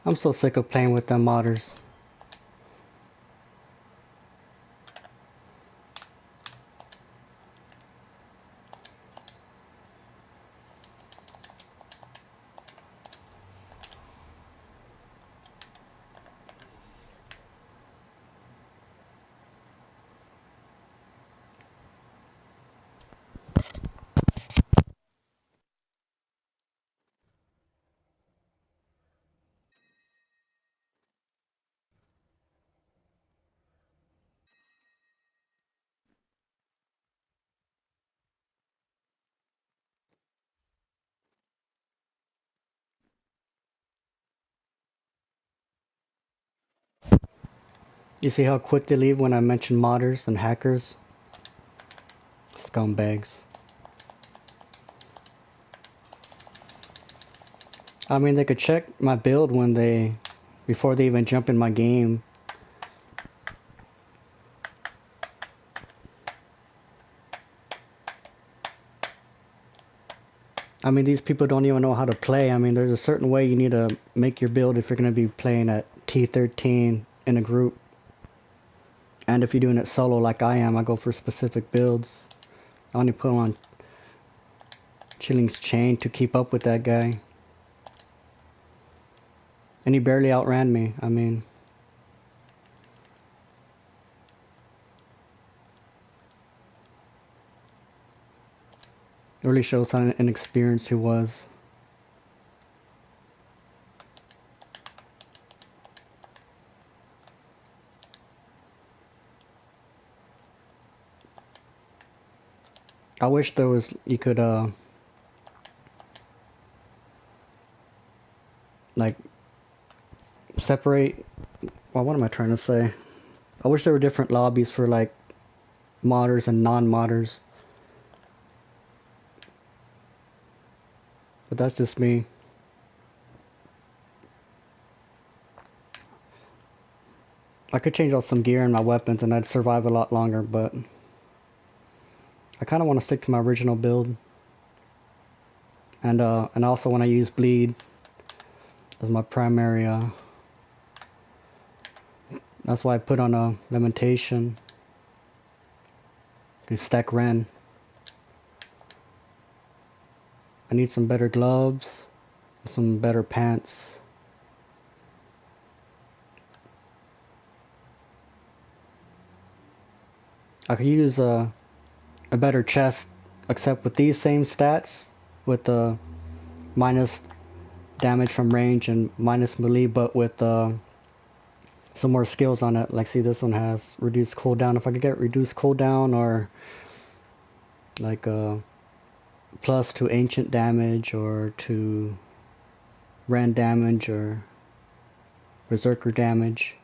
I'm so sick of playing with them modders. You see how quick they leave when I mention modders and hackers? Scumbags. I mean, they could check my build before they even jump in my game. I mean, these people don't even know how to play. I mean, there's a certain way you need to make your build if you're going to be playing at T13 in a group. And if you're doing it solo like I am, I go for specific builds. I only put on Chilling's chain to keep up with that guy. And he barely outran me. I mean, it really shows how inexperienced he was. I wish you could, like, separate, well, what am I trying to say? I wish there were different lobbies for, like, modders and non-modders. But that's just me. I could change out some gear and my weapons and I'd survive a lot longer, but I kind of want to stick to my original build. And also when I use bleed as my primary, that's why I put on a limitation. You stack Ren. I need some better gloves, some better pants. I could use a better chest, except with these same stats, with the minus damage from range and minus melee, but with some more skills on it. Like, see, this one has reduced cooldown. If I could get reduced cooldown or like plus to ancient damage or to Ren damage or berserker damage.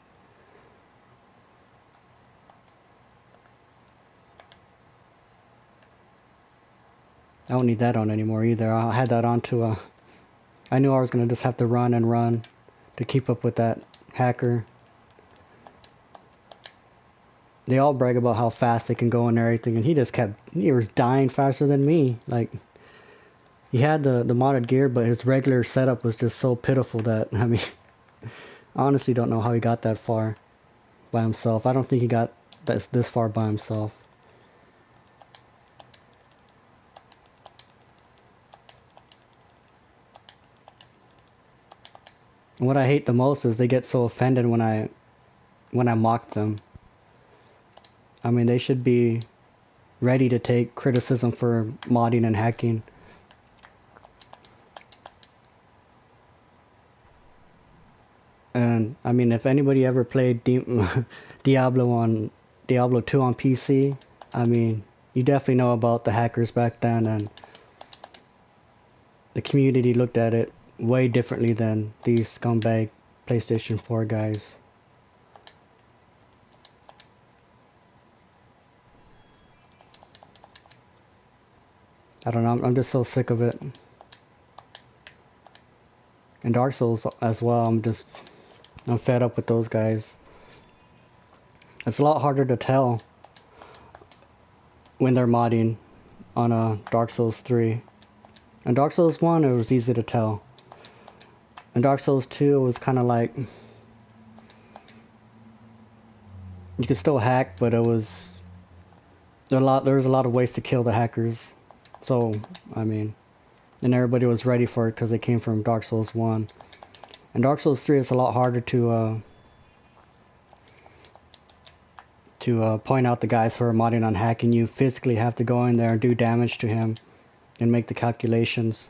I don't need that on anymore either. I had that on to I knew I was gonna just have to run and run to keep up with that hacker. They all brag about how fast they can go and everything, and he was dying faster than me. Like, he had the modded gear, but his regular setup was just so pitiful that, I mean, I honestly don't know how he got that far by himself. I don't think he got this far by himself. And what I hate the most is they get so offended when I mock them. I mean, they should be ready to take criticism for modding and hacking. And I mean, if anybody ever played Diablo 2 on PC, I mean, you definitely know about the hackers back then, and the community looked at it way differently than these scumbag PlayStation 4 guys. I don't know, I'm just so sick of it. And Dark Souls as well, I'm fed up with those guys. It's a lot harder to tell when they're modding on a Dark Souls 3. And Dark Souls 1, it was easy to tell. in Dark Souls 2, it was kind of like you could still hack, but it was there was a lot of ways to kill the hackers. So I mean, and everybody was ready for it because they came from Dark Souls 1. And Dark Souls 3 is a lot harder to point out the guys who are modding on hacking. You physically have to go in there and do damage to him and make the calculations.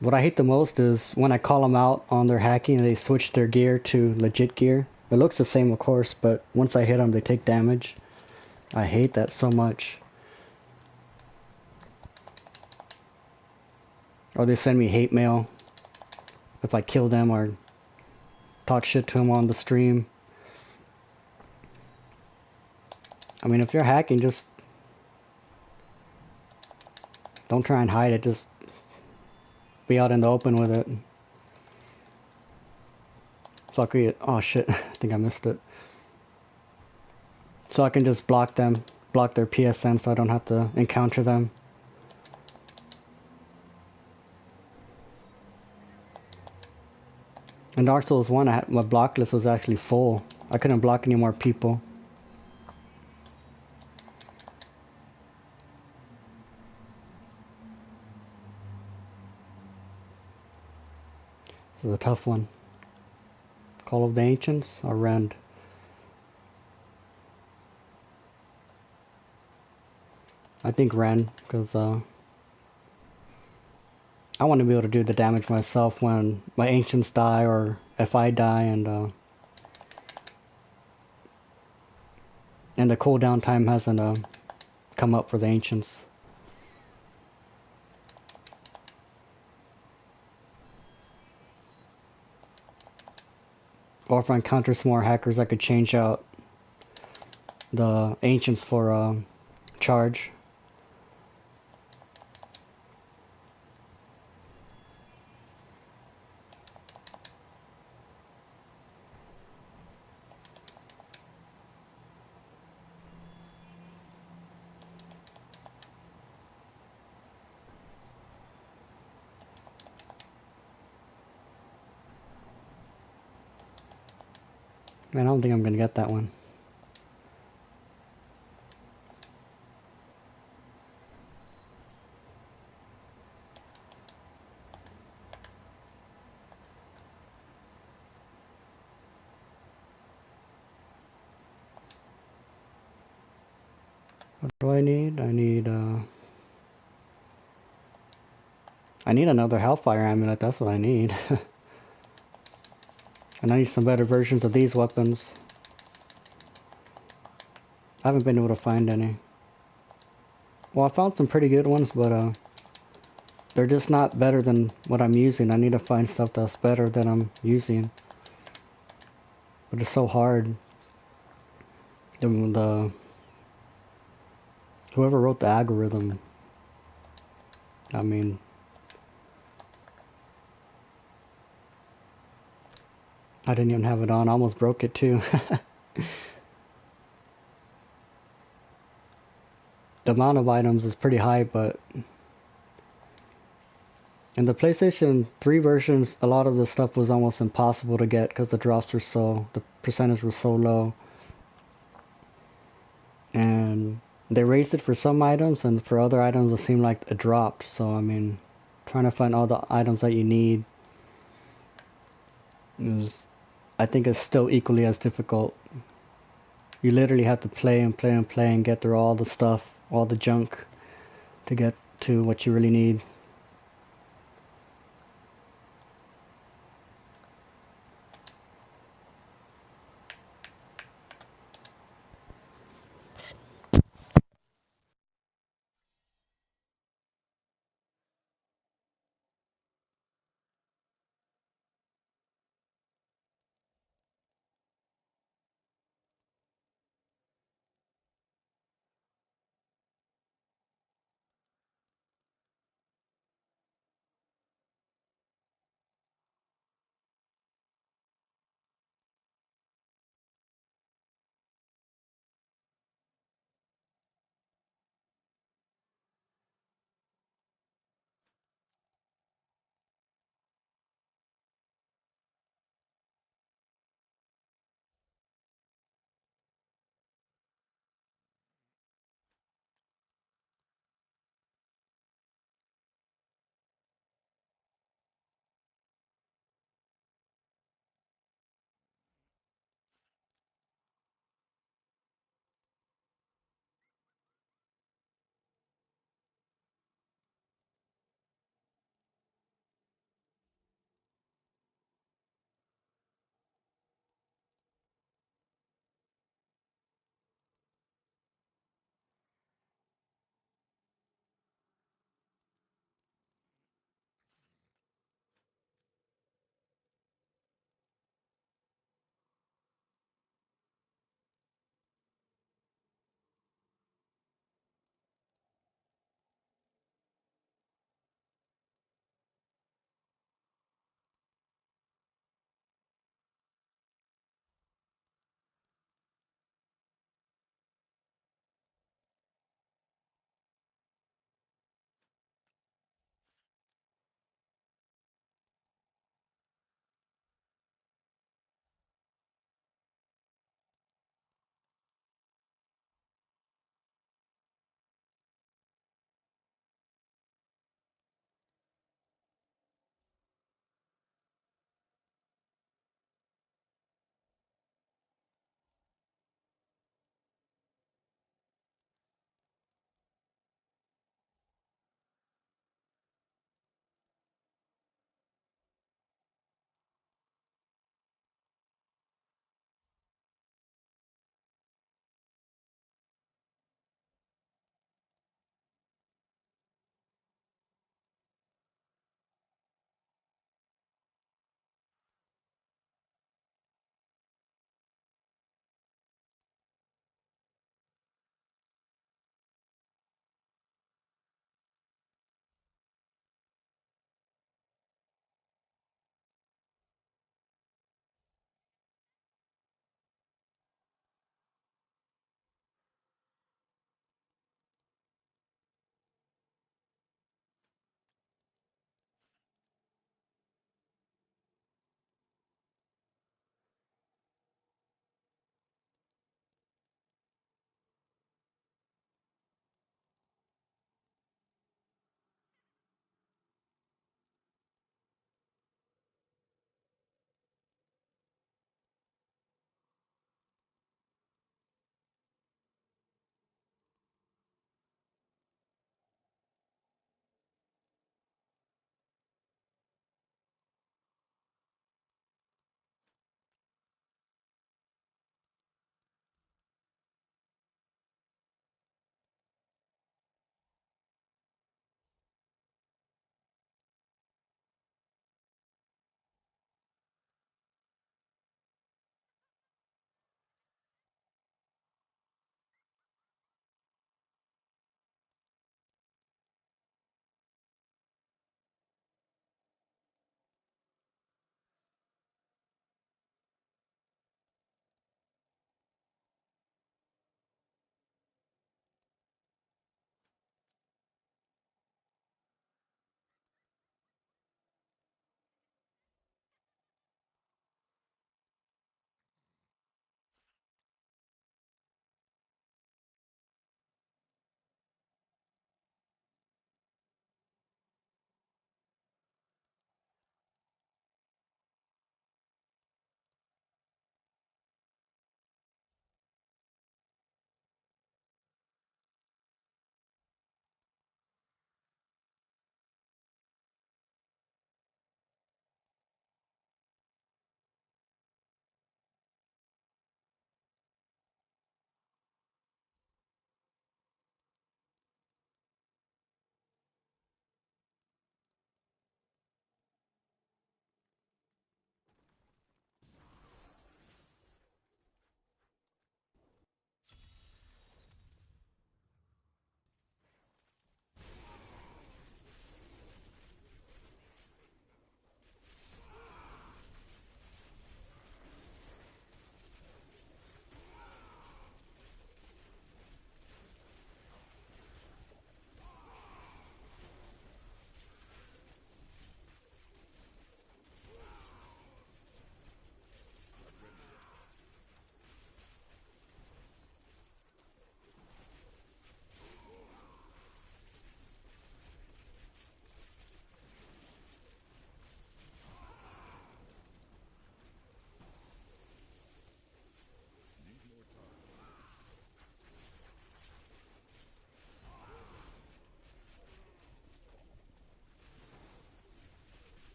What I hate the most is when I call them out on their hacking and they switch their gear to legit gear. It looks the same, of course, but once I hit them, they take damage. I hate that so much. Or they send me hate mail if I kill them or talk shit to them on the stream. I mean, if you're hacking, just don't try and hide it. Just be out in the open with it. So I could, oh shit, I think I missed it. So I can just block them, block their PSN so I don't have to encounter them. In Dark Souls 1, my block list was actually full. I couldn't block any more people. This is a tough one. Call of the Ancients or Rend? I think Rend, because I want to be able to do the damage myself when my Ancients die or if I die, and the cooldown time hasn't come up for the Ancients. Or if I encounter some more hackers, I could change out the Ancients for charge. Man, I don't think I'm gonna get that one. What do I need? I need another Hellfire Amulet, that's what I need. And I need some better versions of these weapons. I haven't been able to find any. Well, I found some pretty good ones, but they're just not better than what I'm using. I need to find stuff that's better than I'm using. But it's so hard. The whoever wrote the algorithm, I mean, I didn't even have it on. I almost broke it too. The amount of items is pretty high, but in the PlayStation 3 versions, a lot of the stuff was almost impossible to get because the percentage was so low. And they raised it for some items, and for other items it seemed like it dropped. So I mean, trying to find all the items that you need is, I think, it's still equally as difficult. You literally have to play and play and play and get through all the stuff, all the junk, to get to what you really need.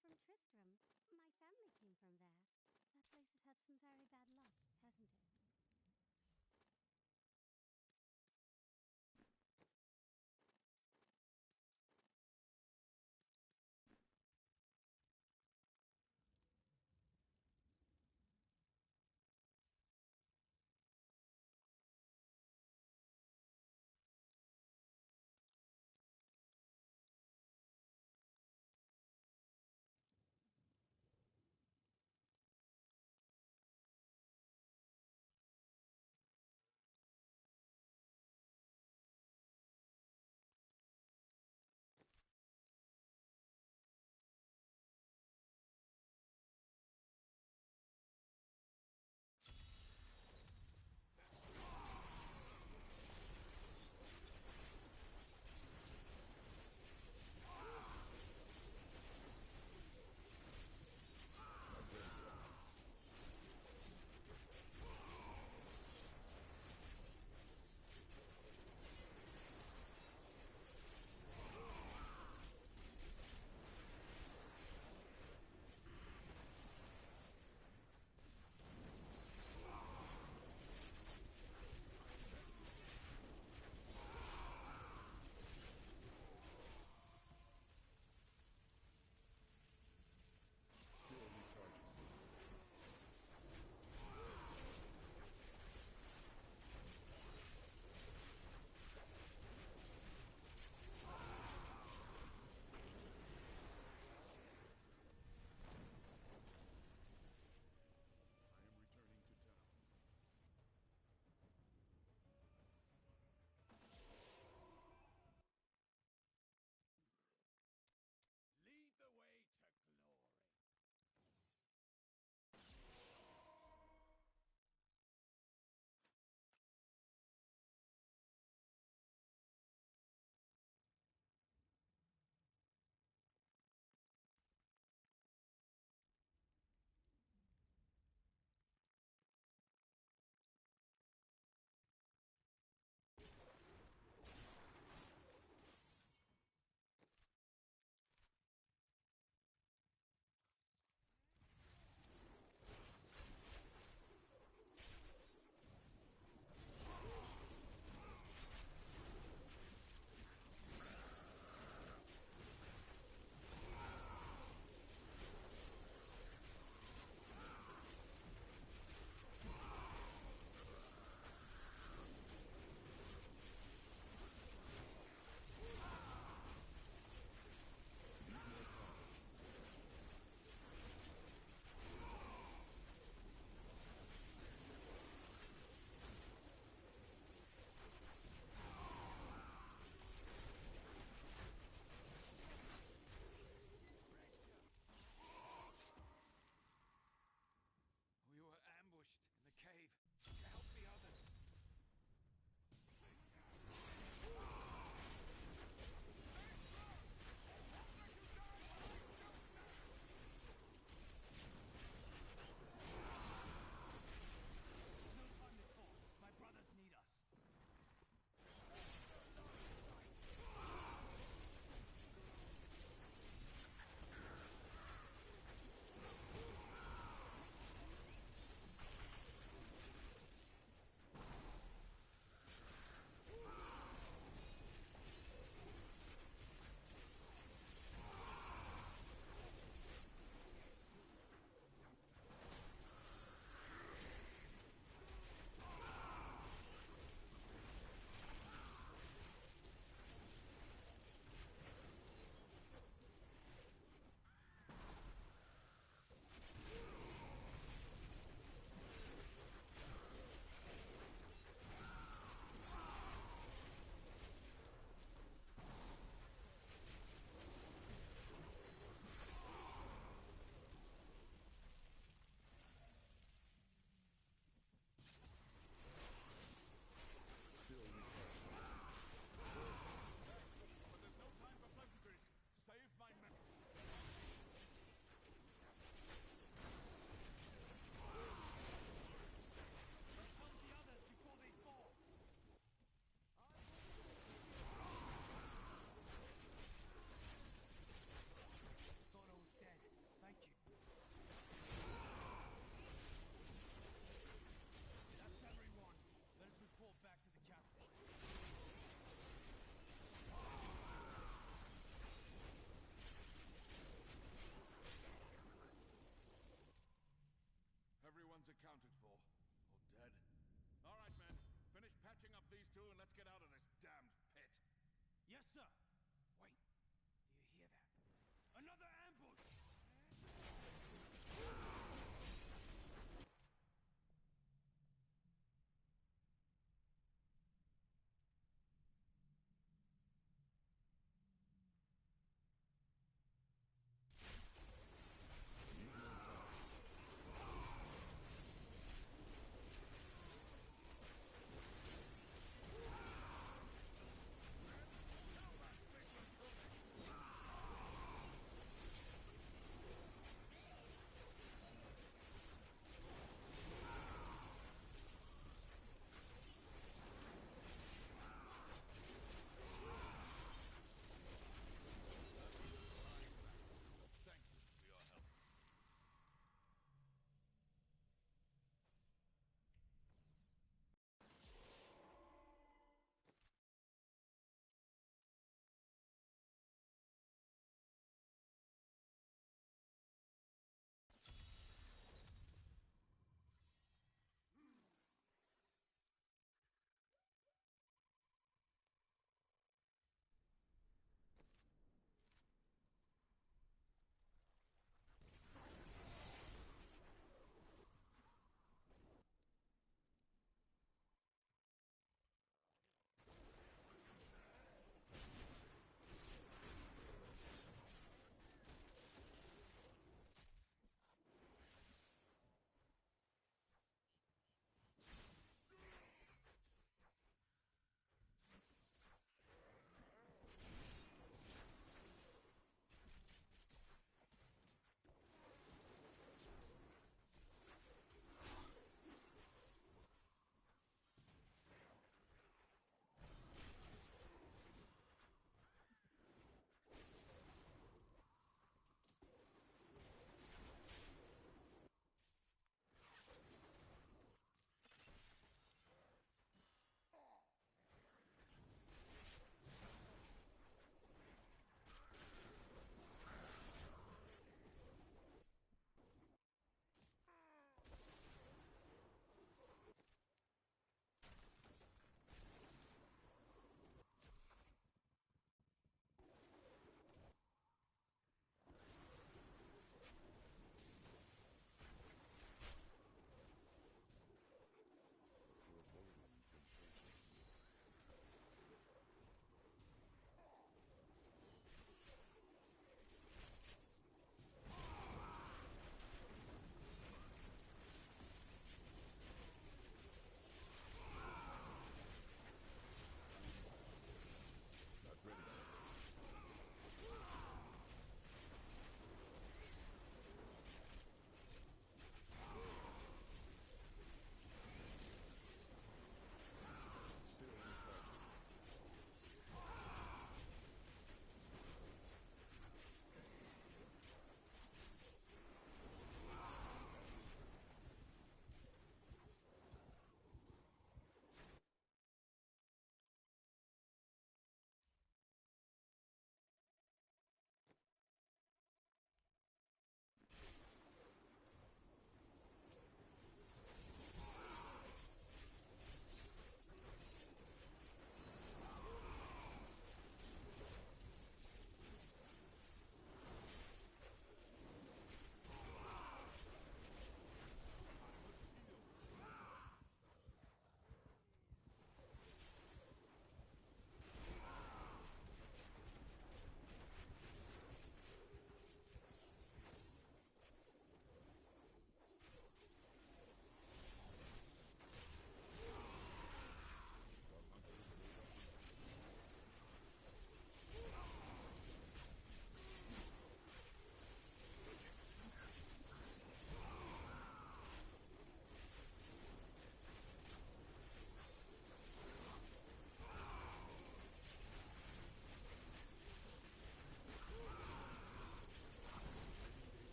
from Tristram. My family came from there. That place has had some very bad luck, hasn't it?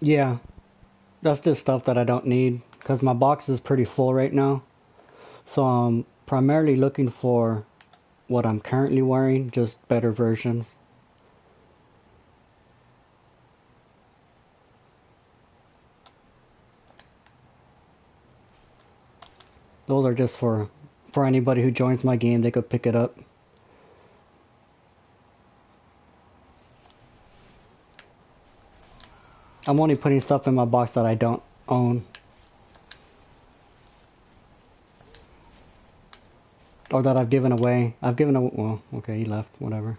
Yeah, that's just stuff that I don't need because my box is pretty full right now. So I'm primarily looking for what I'm currently wearing, just better versions. Those are just for anybody who joins my game, they could pick it up. I'm only putting stuff in my box that I don't own or that I've given away. I've given away, well, okay, he left, whatever.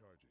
Charging.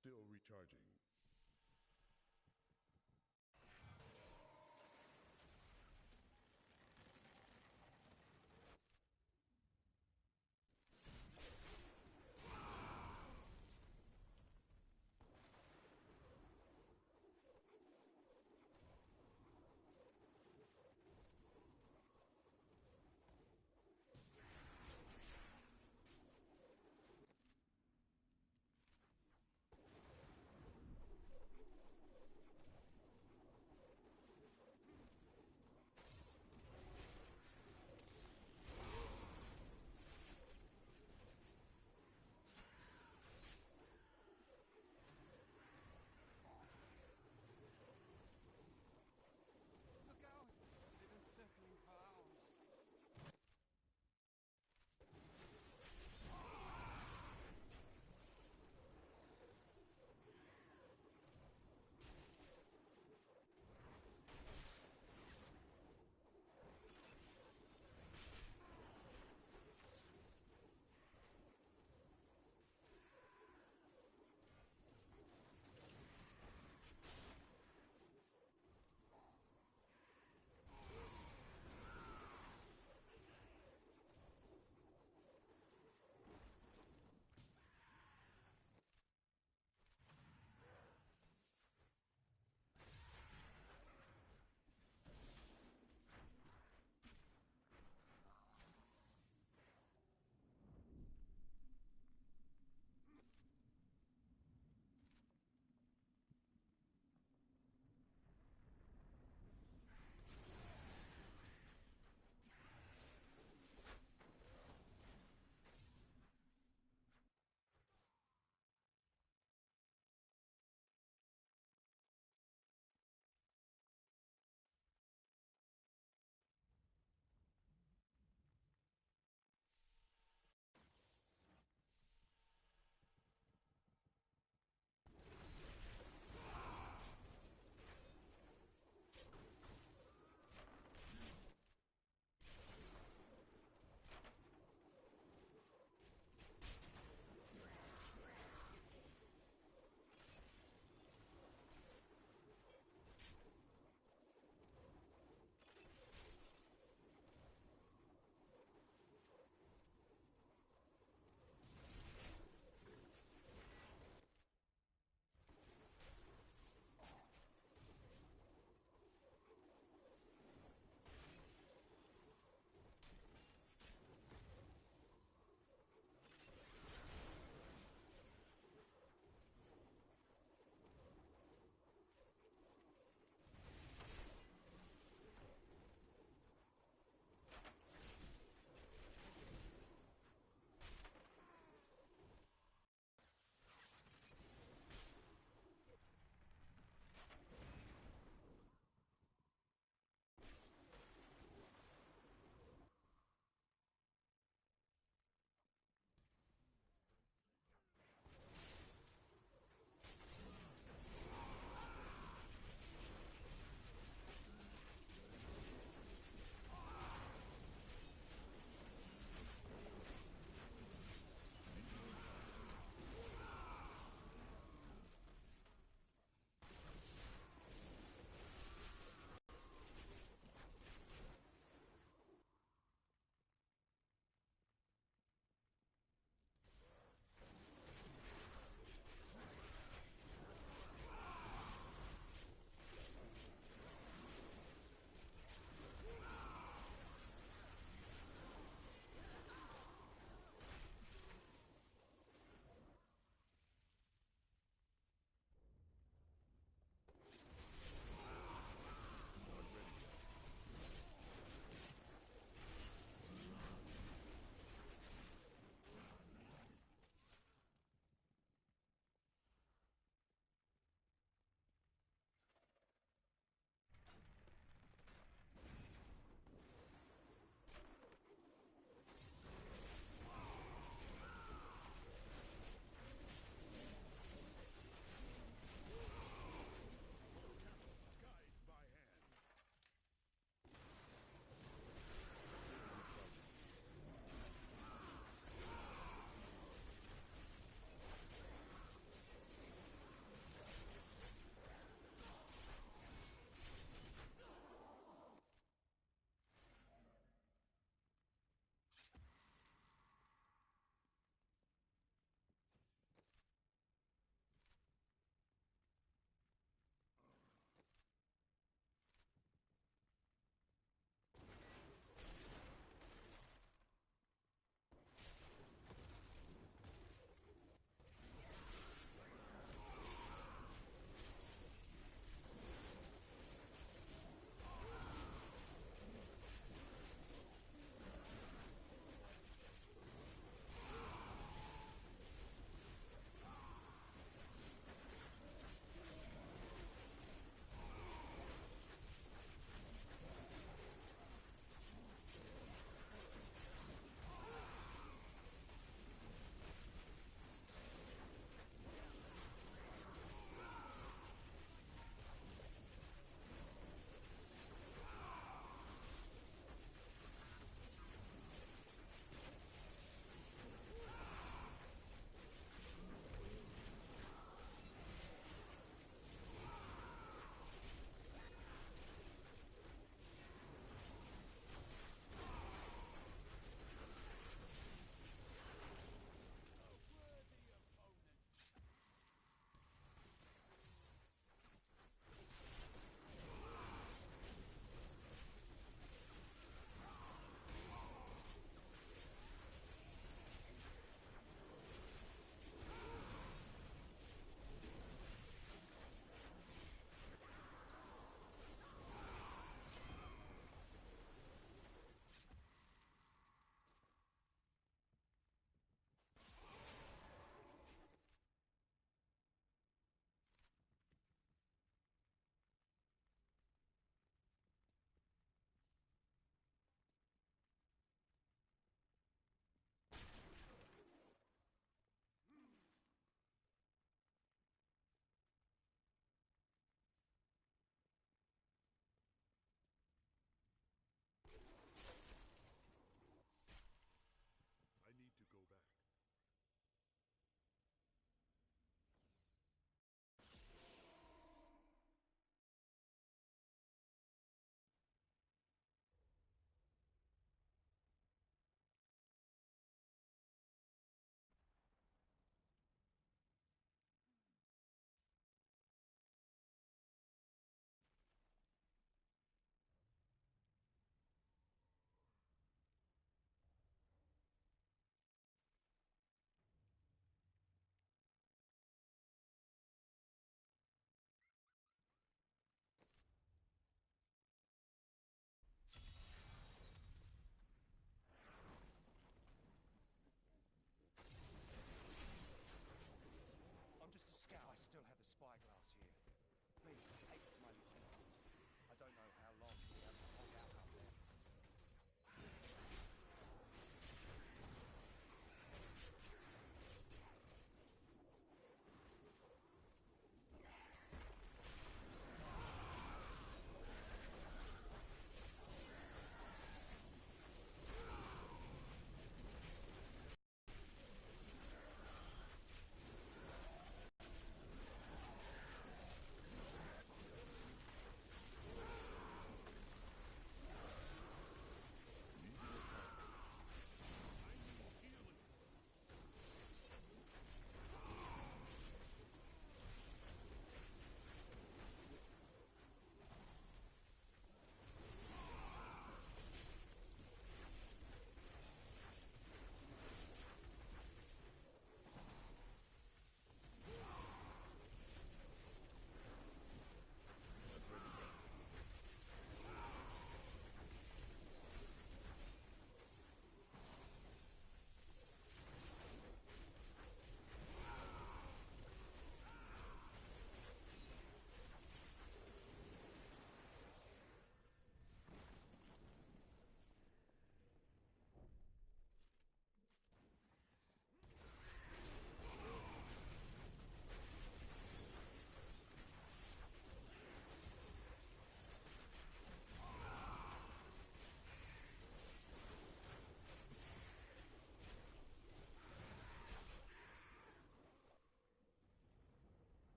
Still recharging.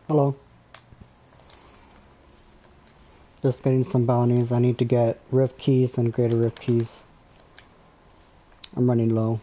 Hello. Just getting some bounties. I need to get rift keys and greater rift keys. I'm running low.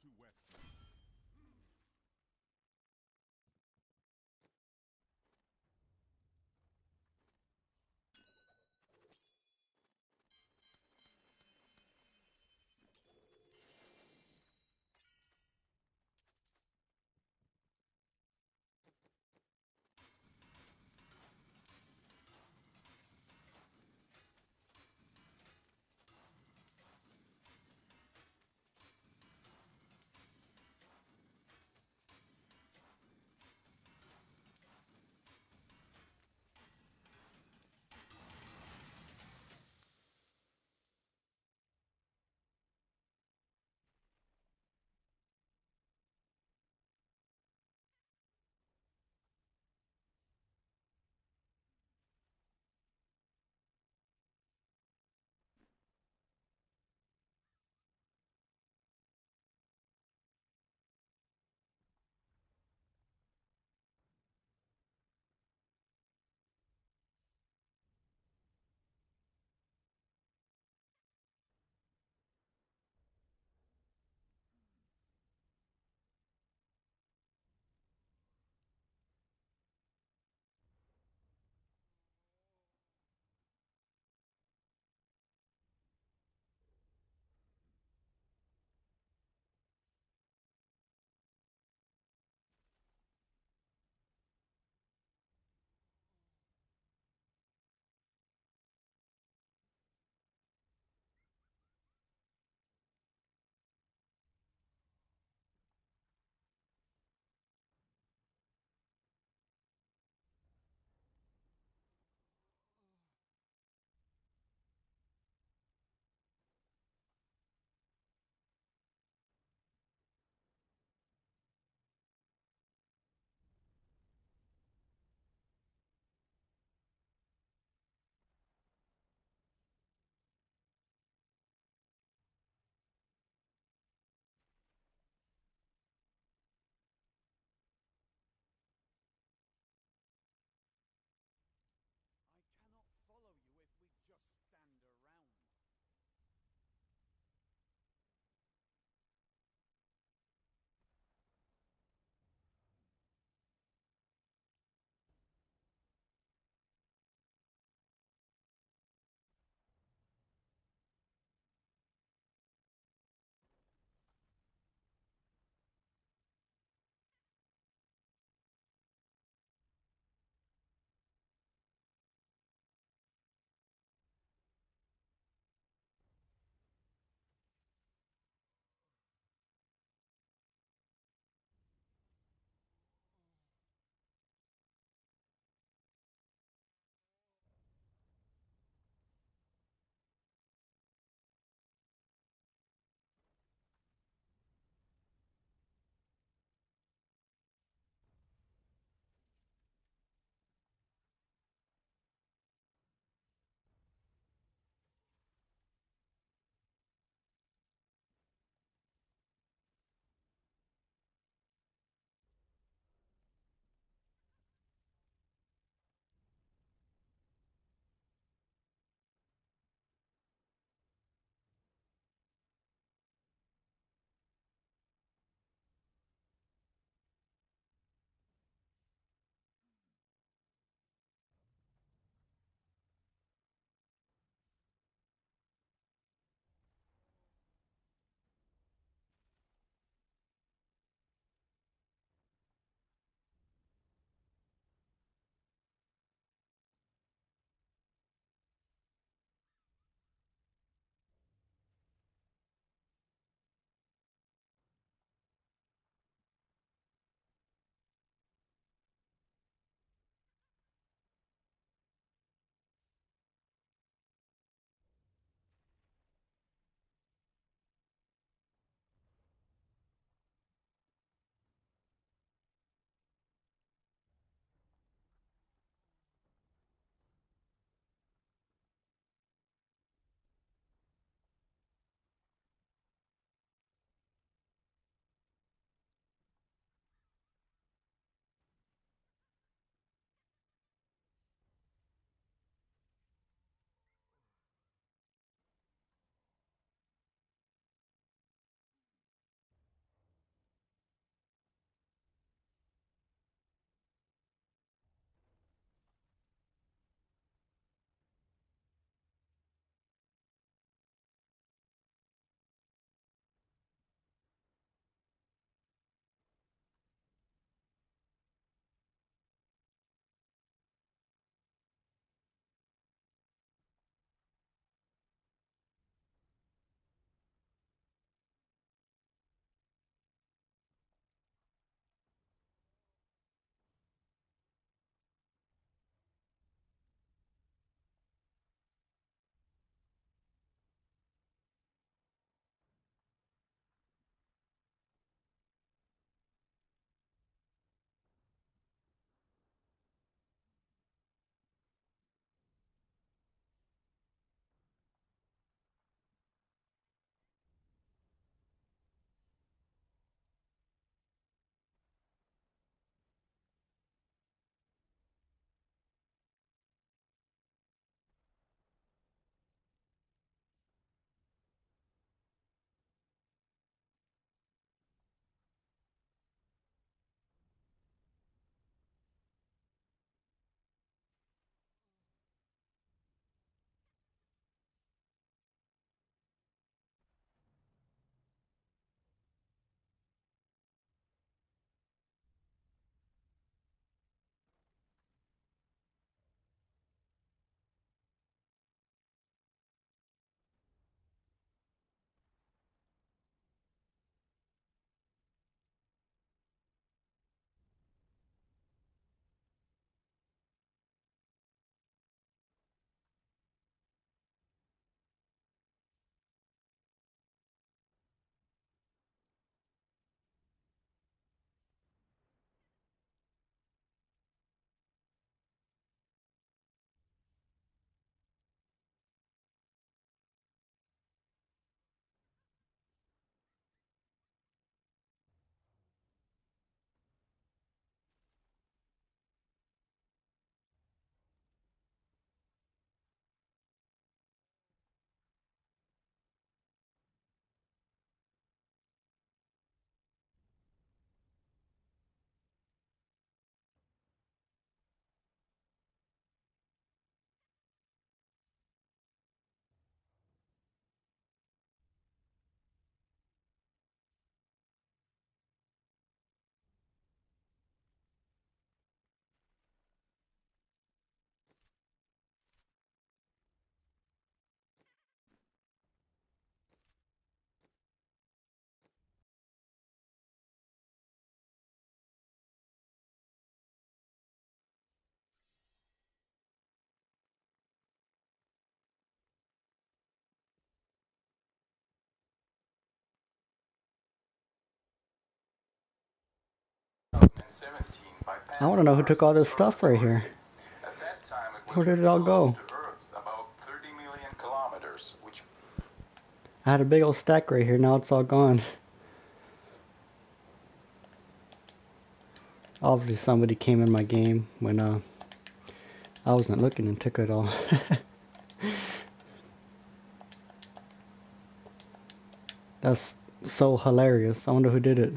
to West. 17 by I want to know who took all this stuff right here. At that time, it was Where did it all close go? to Earth, about 30 million kilometers, which I had a big old stack right here, now it's all gone. Obviously somebody came in my game when I wasn't looking and took it all. That's so hilarious. I wonder who did it.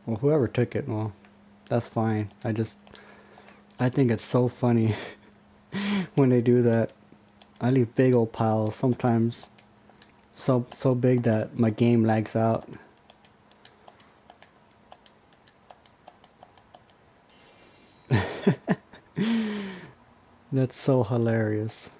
Well, whoever took it, well, that's fine. I think it's so funny when they do that. I leave big old piles, sometimes so big that my game lags out. That's so hilarious.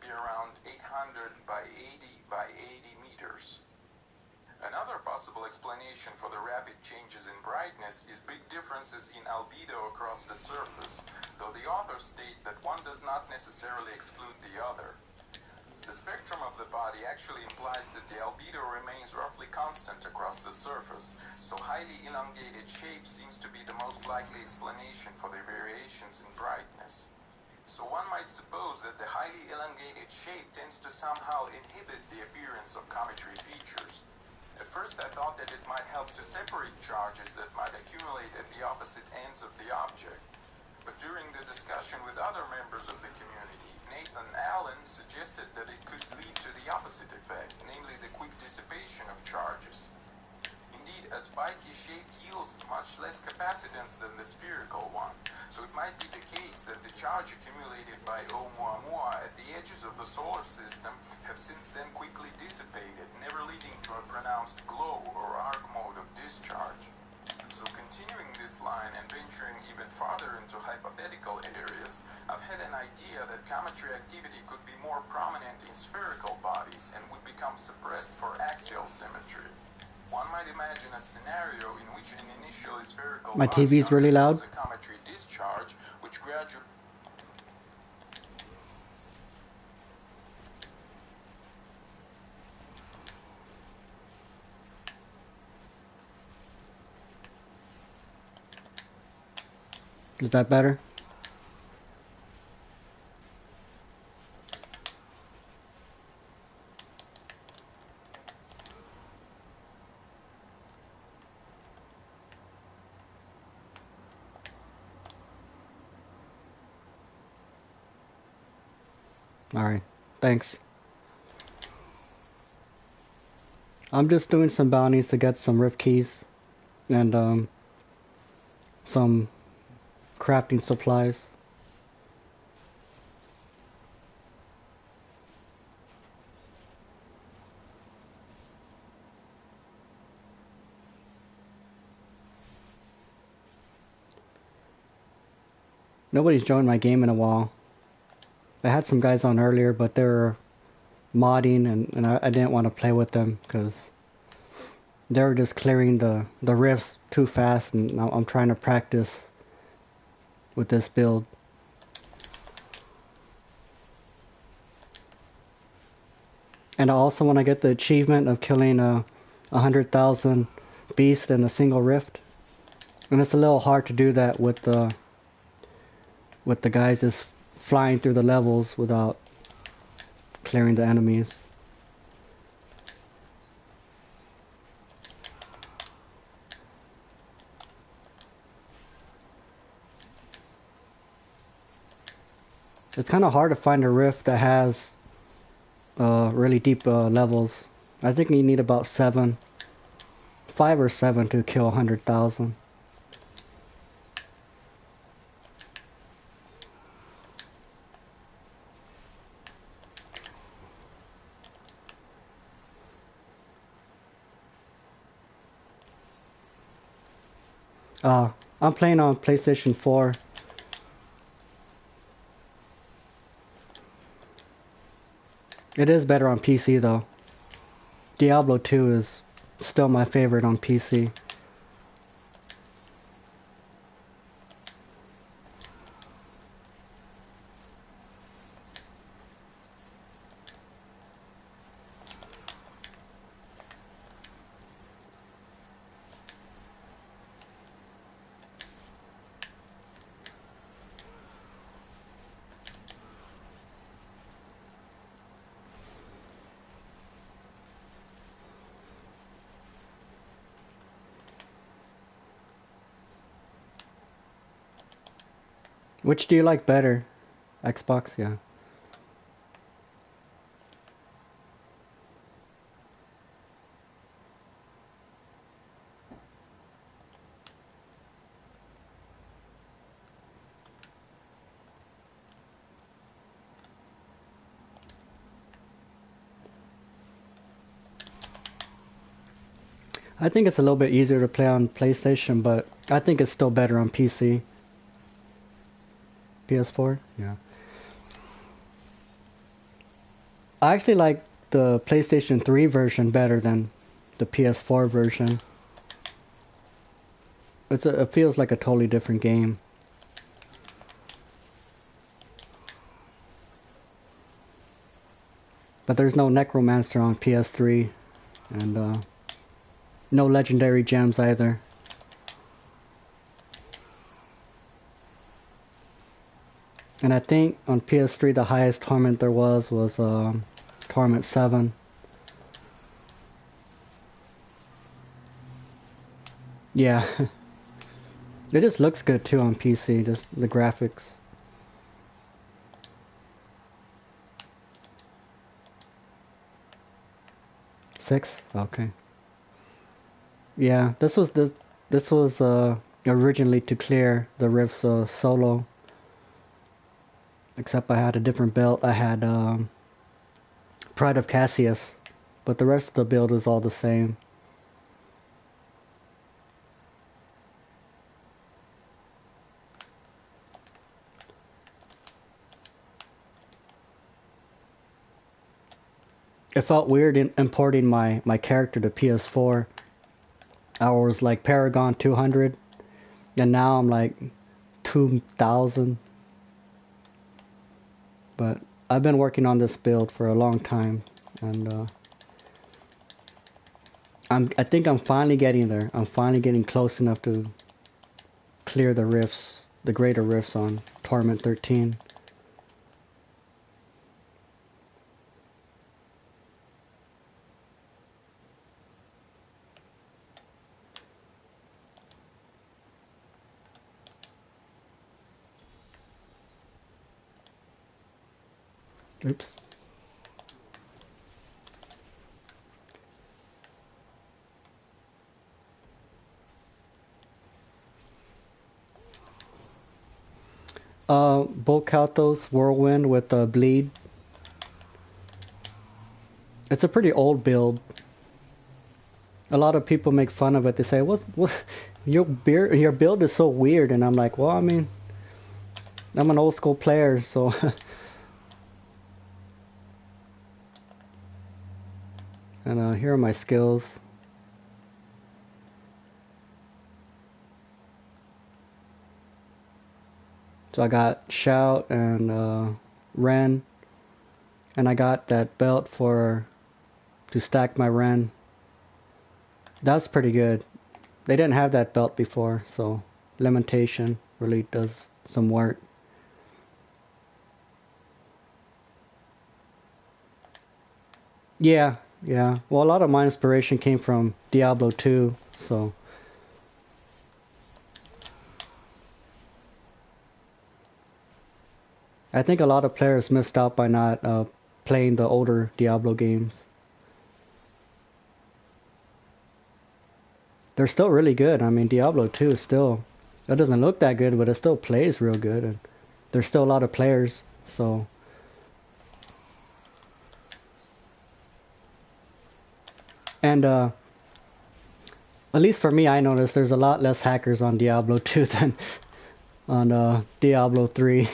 be around 800 by 80 by 80 meters. Another possible explanation for the rapid changes in brightness is big differences in albedo across the surface, though the authors state that one does not necessarily exclude the other. The spectrum of the body actually implies that the albedo remains roughly constant across the surface, so highly elongated shape seems to be the most likely explanation for the variations in brightness. So one might suppose that the highly elongated shape tends to somehow inhibit the appearance of cometry features. At first I thought that it might help to separate charges that might accumulate at the opposite ends of the object. But during the discussion with other members of the community, Nathan Allen suggested that it could lead to the opposite effect, namely the quick dissipation of charges. Indeed, a spiky shape yields much less capacitance than the spherical one, so it might be the case that the charge accumulated by Oumuamua at the edges of the solar system have since then quickly dissipated, never leading to a pronounced glow or arc mode of discharge. So continuing this line and venturing even farther into hypothetical areas, I've had an idea that cometry activity could be more prominent in spherical bodies and would become suppressed for axial symmetry. One might imagine a scenario in which an initially spherical My body TV's really loud. undergoes a cometry discharge, which gradually Is that better? Alright, thanks. I'm just doing some bounties to get some rift keys and some crafting supplies. Nobody's joined my game in a while. I had some guys on earlier, but they were modding and I didn't want to play with them because they were just clearing the rifts too fast, and I'm trying to practice with this build. And I also want to get the achievement of killing 100,000 beasts in a single rift. And it's a little hard to do that with the guys just flying through the levels without clearing the enemies. It's kind of hard to find a rift that has really deep levels. I think you need about 5 or 7 to kill 100,000. I'm playing on PlayStation 4. It is better on PC though. Diablo 2 is still my favorite on PC. Which do you like better? Xbox, yeah. I think it's a little bit easier to play on PlayStation, but I think it's still better on PC. PS4? Yeah. I actually like the PlayStation 3 version better than the PS4 version. It feels like a totally different game. But there's no Necromancer on PS3, and no legendary gems either. And I think on PS3 the highest torment there was Torment 7. Yeah. It just looks good too on PC, just the graphics. Six? Okay. Yeah, this was originally to clear the Rifts solo. Except I had a different build. I had Pride of Cassius, but the rest of the build is all the same. It felt weird importing my character to PS4. I was like Paragon 200, and now I'm like 2000. But I've been working on this build for a long time, and I think I'm finally getting there. I'm finally getting close enough to clear the rifts, the greater rifts on Torment 13. Oops. Volcautos Whirlwind with Bleed. It's a pretty old build. A lot of people make fun of it. They say, "What? Your build is so weird," and I'm like, "Well, I mean, I'm an old school player, so." And here are my skills. So I got Shout and Ren, and I got that belt to stack my Ren. That's pretty good. They didn't have that belt before, so Lamentation really does some work. Yeah, yeah. Well, a lot of my inspiration came from Diablo 2, so I think a lot of players missed out by not playing the older Diablo games. They're still really good. I mean, Diablo 2 is still, it doesn't look that good, but it still plays real good, and there's still a lot of players, so. And at least for me, I noticed there's a lot less hackers on Diablo 2 than on Diablo 3.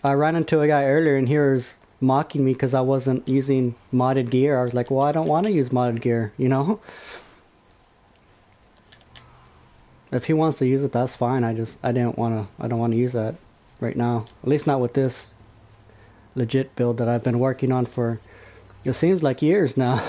I ran into a guy earlier and he was mocking me because I wasn't using modded gear. I was like, well, I don't want to use modded gear, you know? If he wants to use it, that's fine. I don't want to use that right now. At least not with this legit build that I've been working on for, it seems like years now.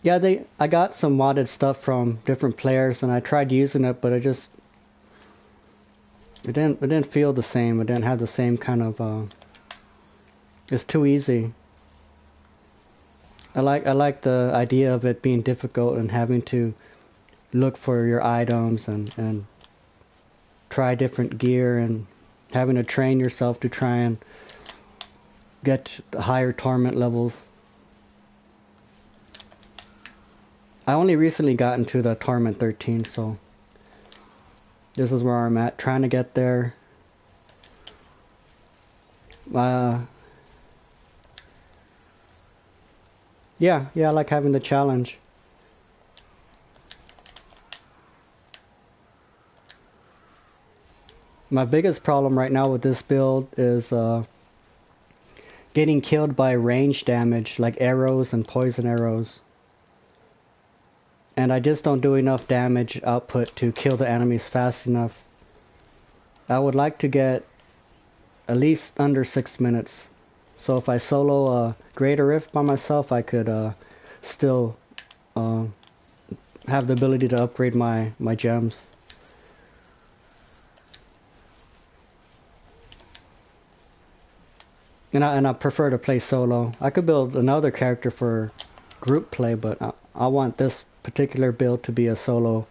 Yeah, I got some modded stuff from different players and I tried using it, but it didn't feel the same. It didn't have the same kind of it's too easy. I like the idea of it being difficult and having to look for your items and try different gear and having to train yourself to try and get the higher torment levels. I only recently got into the Torment 13, so this is where I'm at, trying to get there. Yeah, yeah, I like having the challenge. My biggest problem right now with this build is getting killed by range damage, like arrows and poison arrows. And I just don't do enough damage output to kill the enemies fast enough. I would like to get at least under 6 minutes. So if I solo a Greater Rift by myself, I could still uh, have the ability to upgrade my gems. And I prefer to play solo. I could build another character for group play, but I want this particular build to be a solo.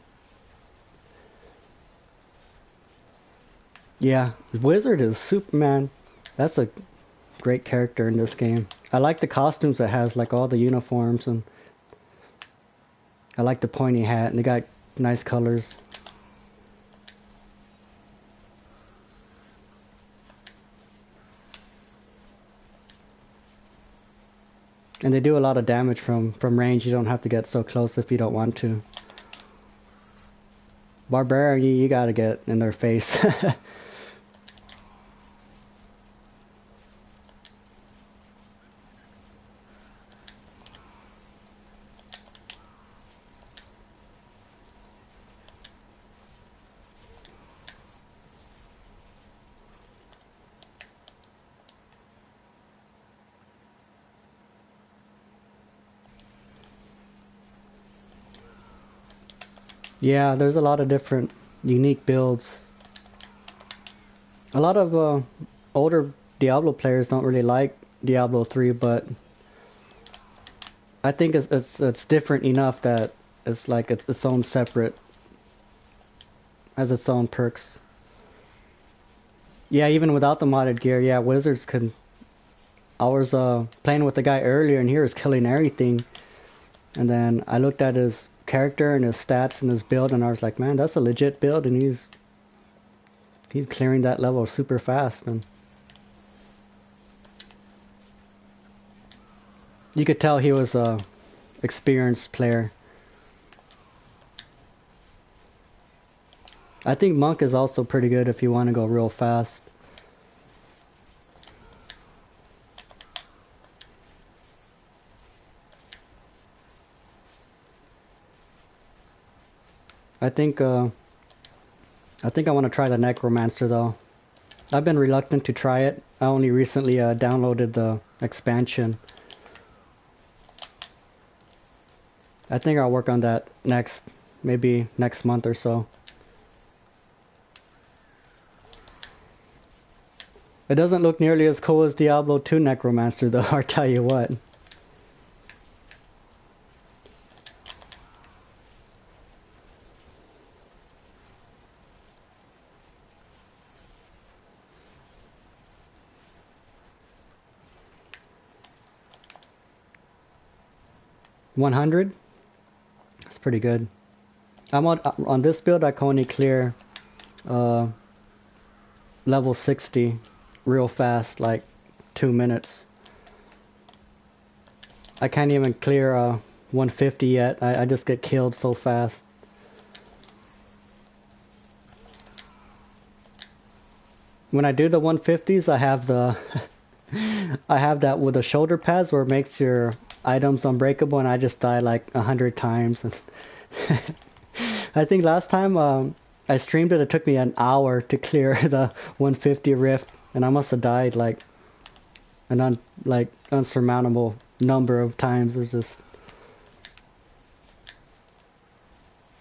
Yeah, Wizard is Superman. That's a great character in this game. I like the costumes it has, like all the uniforms, and I like the pointy hat, and they got nice colors. And they do a lot of damage from range. You don't have to get so close if you don't want to. Barbarian, you gotta get in their face. Yeah, there's a lot of different unique builds. A lot of older Diablo players don't really like Diablo 3, but I think it's different enough that it's like it's its own separate, has its own perks. Yeah, even without the modded gear, yeah, wizards could. I was playing with the guy earlier, and he was killing everything. And then I looked at his character and his stats and his build, and I was like, man, that's a legit build, and he's clearing that level super fast. And you could tell he was a experienced player. I think Monk is also pretty good if you want to go real fast. I think I want to try the Necromancer though. I've been reluctant to try it. I only recently downloaded the expansion. I think I'll work on that maybe next month or so. It doesn't look nearly as cool as Diablo 2 Necromancer though, I'll tell you what. $100? That's pretty good. I'm on this build I can only clear level 60 real fast, like 2 minutes. I can't even clear 150 yet. I just get killed so fast. When I do the 150s, I have the I have that with the shoulder pads where it makes your items unbreakable, and I just die like 100 times. I think last time I streamed it, it took me an hour to clear the 150 rift, and I must have died like an unsurmountable number of times. It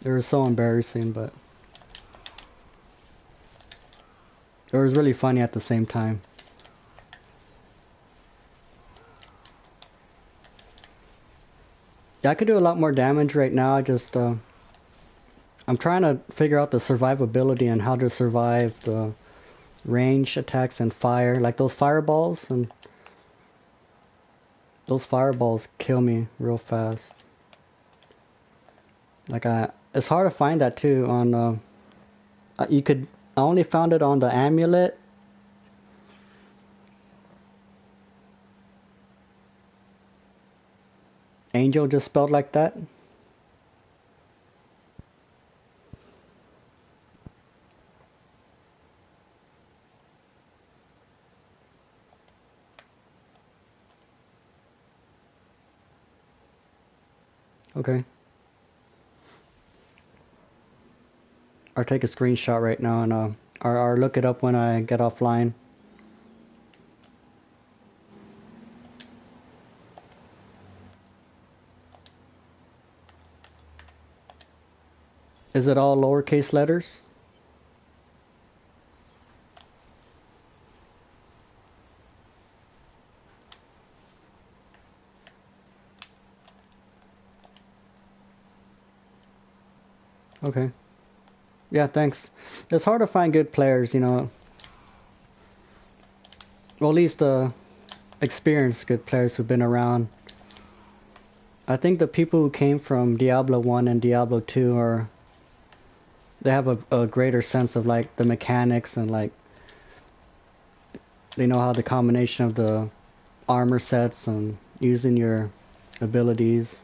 was so embarrassing, but it was really funny at the same time. Yeah, I could do a lot more damage right now. I'm trying to figure out the survivability and how to survive the range attacks and fire, like those fireballs, and those fireballs kill me real fast. Like it's hard to find that too on. I only found it on the amulet. Angel just spelled like that? Okay. Or take a screenshot right now and or look it up when I get offline. Is it all lowercase letters? Okay. Yeah, thanks. It's hard to find good players, you know. Well, at least experienced good players who've been around. I think the people who came from Diablo 1 and Diablo 2 are... They have a greater sense of like the mechanics and like... They know how the combination of the armor sets and using your abilities.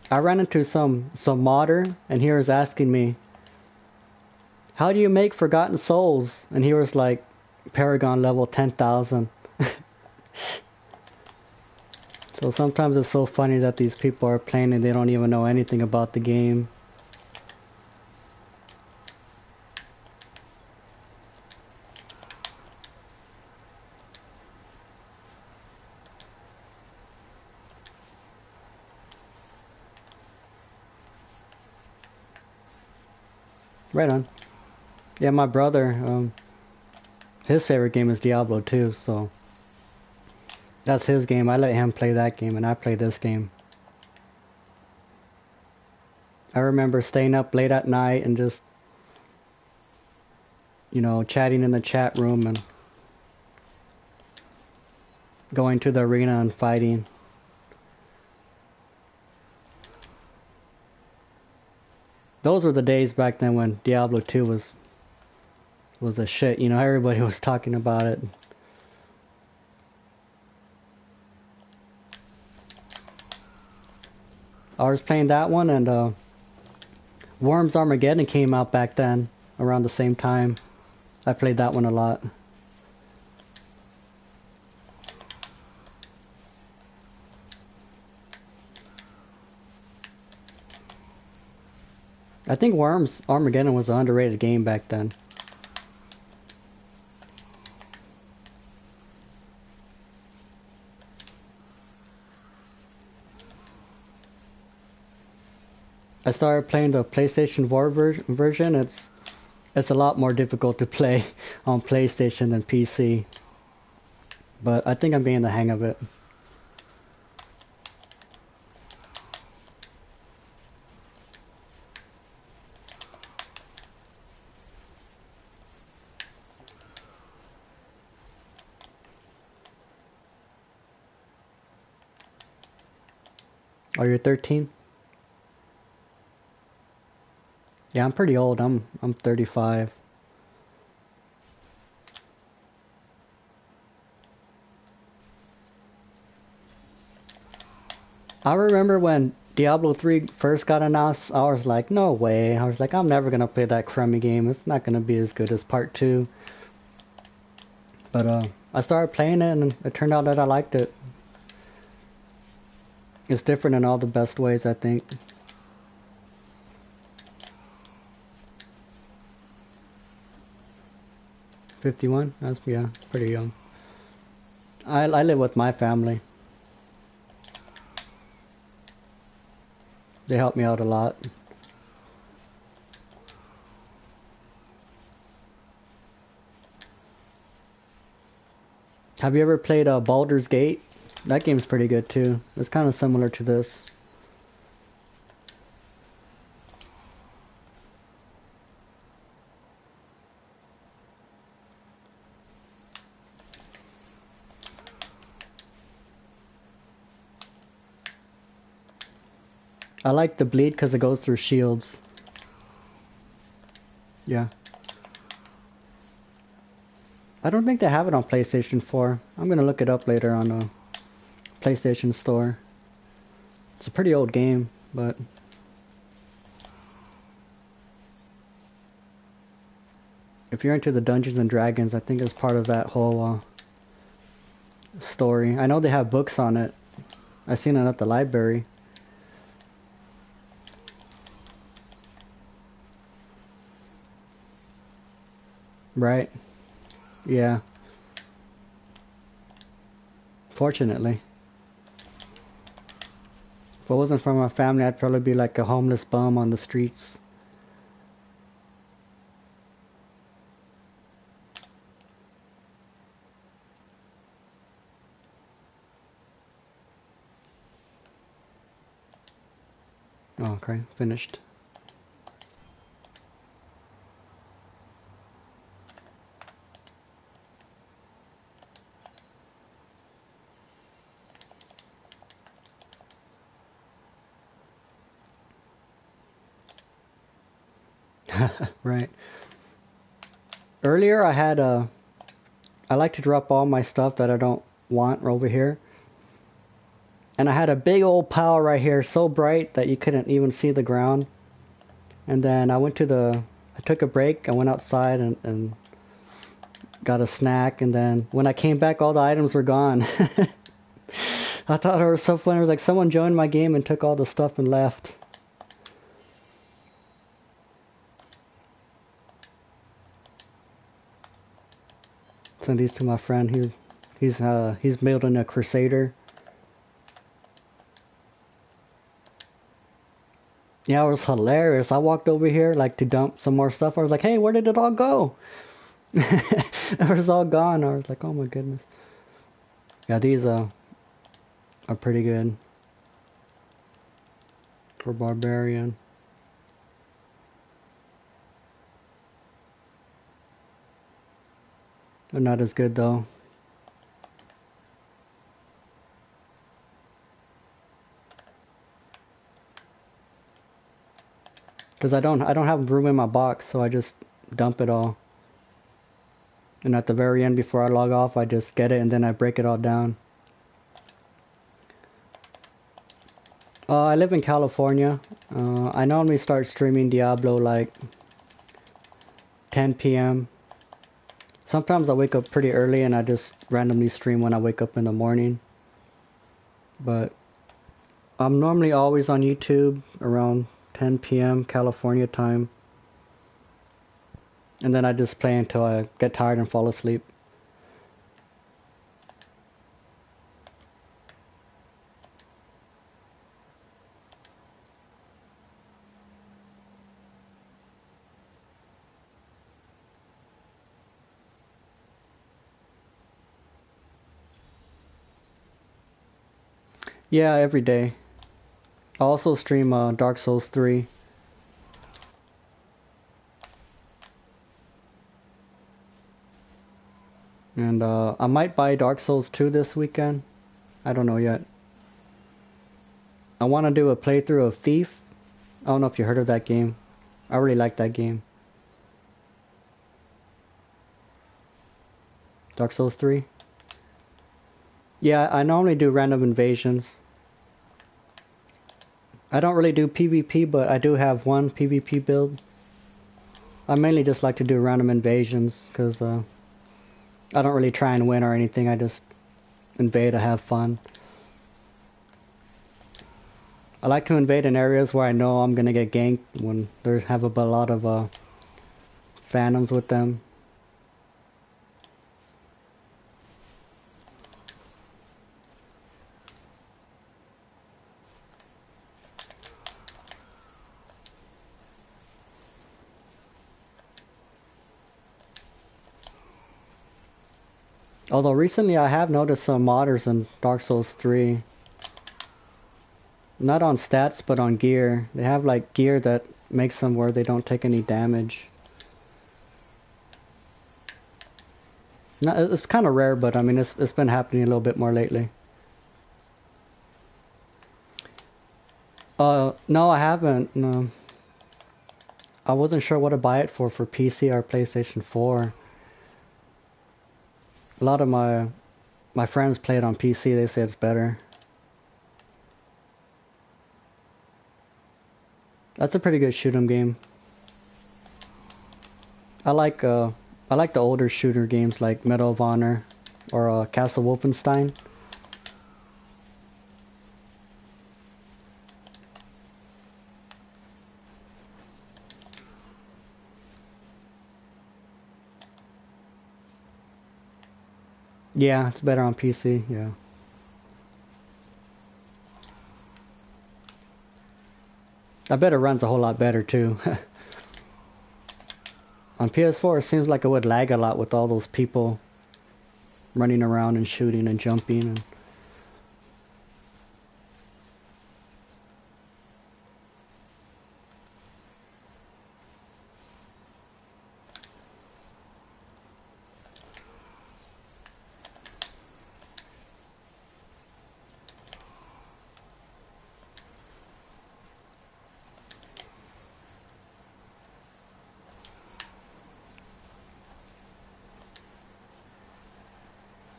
I ran into some modder and he was asking me, how do you make Forgotten Souls? And he was like, Paragon level 10,000. So sometimes it's so funny that these people are playing and they don't even know anything about the game. Right on. Yeah, my brother, his favorite game is Diablo 2, so that's his game. I let him play that game and I play this game. I remember staying up late at night and just, you know, chatting in the chat room and going to the arena and fighting. Those were the days back then when Diablo 2 was a shit, you know, everybody was talking about it. I was playing that one and Worms Armageddon came out back then, around the same time. I played that one a lot. I think Worms Armageddon was an underrated game back then. I started playing the PlayStation 4 version. It's a lot more difficult to play on PlayStation than PC. But I think I'm getting the hang of it. Are you 13? Yeah, I'm pretty old. I'm 35. I remember when Diablo 3 first got announced, I was like, no way. I was like, I'm never gonna play that crummy game. It's not gonna be as good as part 2. But I started playing it and it turned out that I liked it. It's different in all the best ways, I think. $51? That's, yeah, pretty young. I live with my family. They help me out a lot. Have you ever played Baldur's Gate? That game's pretty good too. It's kind of similar to this. I like the bleed because it goes through shields. Yeah. I don't think they have it on PlayStation 4. I'm gonna look it up later on the PlayStation Store. It's a pretty old game, but if you're into the Dungeons and Dragons, I think it's part of that whole story. I know they have books on it. I seen it at the library. Right? Yeah. Fortunately. If it wasn't for my family, I'd probably be like a homeless bum on the streets. Oh, okay, finished. Right. Earlier I like to drop all my stuff that I don't want over here. And I had a big old pile right here, so bright that you couldn't even see the ground. And then I took a break, I went outside and got a snack, and then when I came back all the items were gone. I thought it was so funny, it was like someone joined my game and took all the stuff and left. Send these to my friend. He's building a Crusader. Yeah, it was hilarious. I walked over here like to dump some more stuff. I was like, hey, where did it all go? It was all gone. I was like, oh my goodness. Yeah, these are pretty good for Barbarian. They're not as good though. Because I don't have room in my box, so I just dump it all. And at the very end, before I log off, I just get it and then I break it all down. I live in California. I normally start streaming Diablo like 10 p.m. Sometimes I wake up pretty early and I just randomly stream when I wake up in the morning. But I'm normally always on YouTube around 10 p.m. California time. And then I just play until I get tired and fall asleep. Yeah, every day. I also stream Dark Souls 3. And I might buy Dark Souls 2 this weekend. I don't know yet. I want to do a playthrough of Thief. I don't know if you heard of that game. I really like that game. Dark Souls 3. Yeah, I normally do random invasions. I don't really do PvP, but I do have one PvP build. I mainly just like to do random invasions, because I don't really try and win or anything, I just invade to have fun. I like to invade in areas where I know I'm gonna get ganked when there's have a lot of phantoms with them. Although recently I have noticed some modders in Dark Souls 3. Not on stats, but on gear. They have like gear that makes them where they don't take any damage. It's kind of rare, but I mean it's been happening a little bit more lately. No, I haven't. No. I wasn't sure what to buy it for PC or PlayStation 4. A lot of my friends play it on PC. They say it's better. That's a pretty good shoot 'em game. I like uh I like the older shooter games like Medal of Honor or Castle Wolfenstein. Yeah, it's better on PC. Yeah. I bet it runs a whole lot better too. On PS4, it seems like it would lag a lot with all those people running around and shooting and jumping. And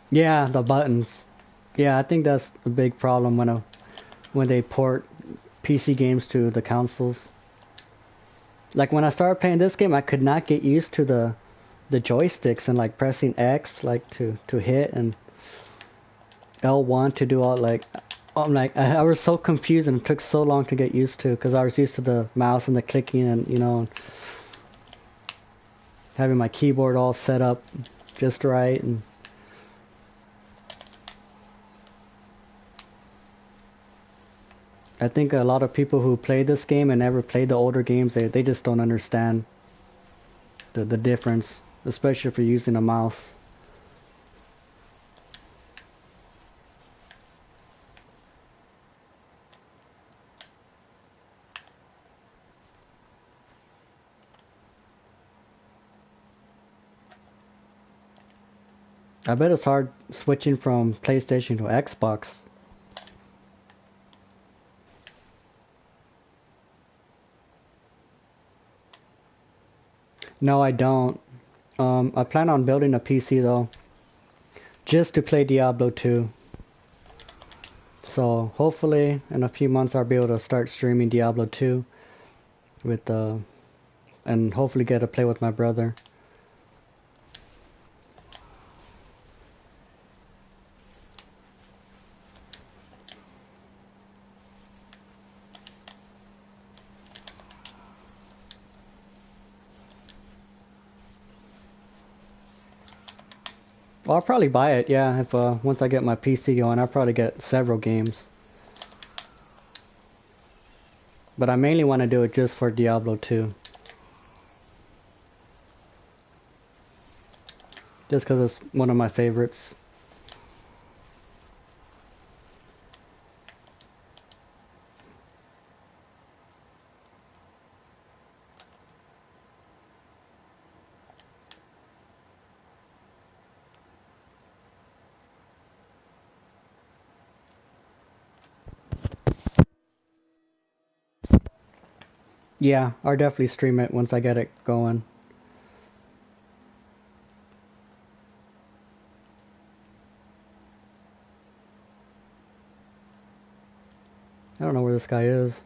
yeah, the buttons. Yeah, I think that's a big problem when they port PC games to the consoles. Like when I started playing this game, I could not get used to the joysticks and like pressing X like to hit and L1 to do all like I'm like I was so confused and it took so long to get used to because I was used to the mouse and the clicking and having my keyboard all set up just right. And I think a lot of people who play this game and never played the older games, they just don't understand the difference, especially if you're using a mouse. I bet it's hard switching from PlayStation to Xbox. No, I don't. I plan on building a PC though, just to play Diablo 2. So hopefully in a few months I'll be able to start streaming Diablo 2 with and hopefully get to play with my brother. Well, I'll probably buy it, yeah, if once I get my PC going, I'll probably get several games. But I mainly want to do it just for Diablo 2. Just because it's one of my favorites. Yeah, I'll definitely stream it once I get it going. I don't know where this guy is.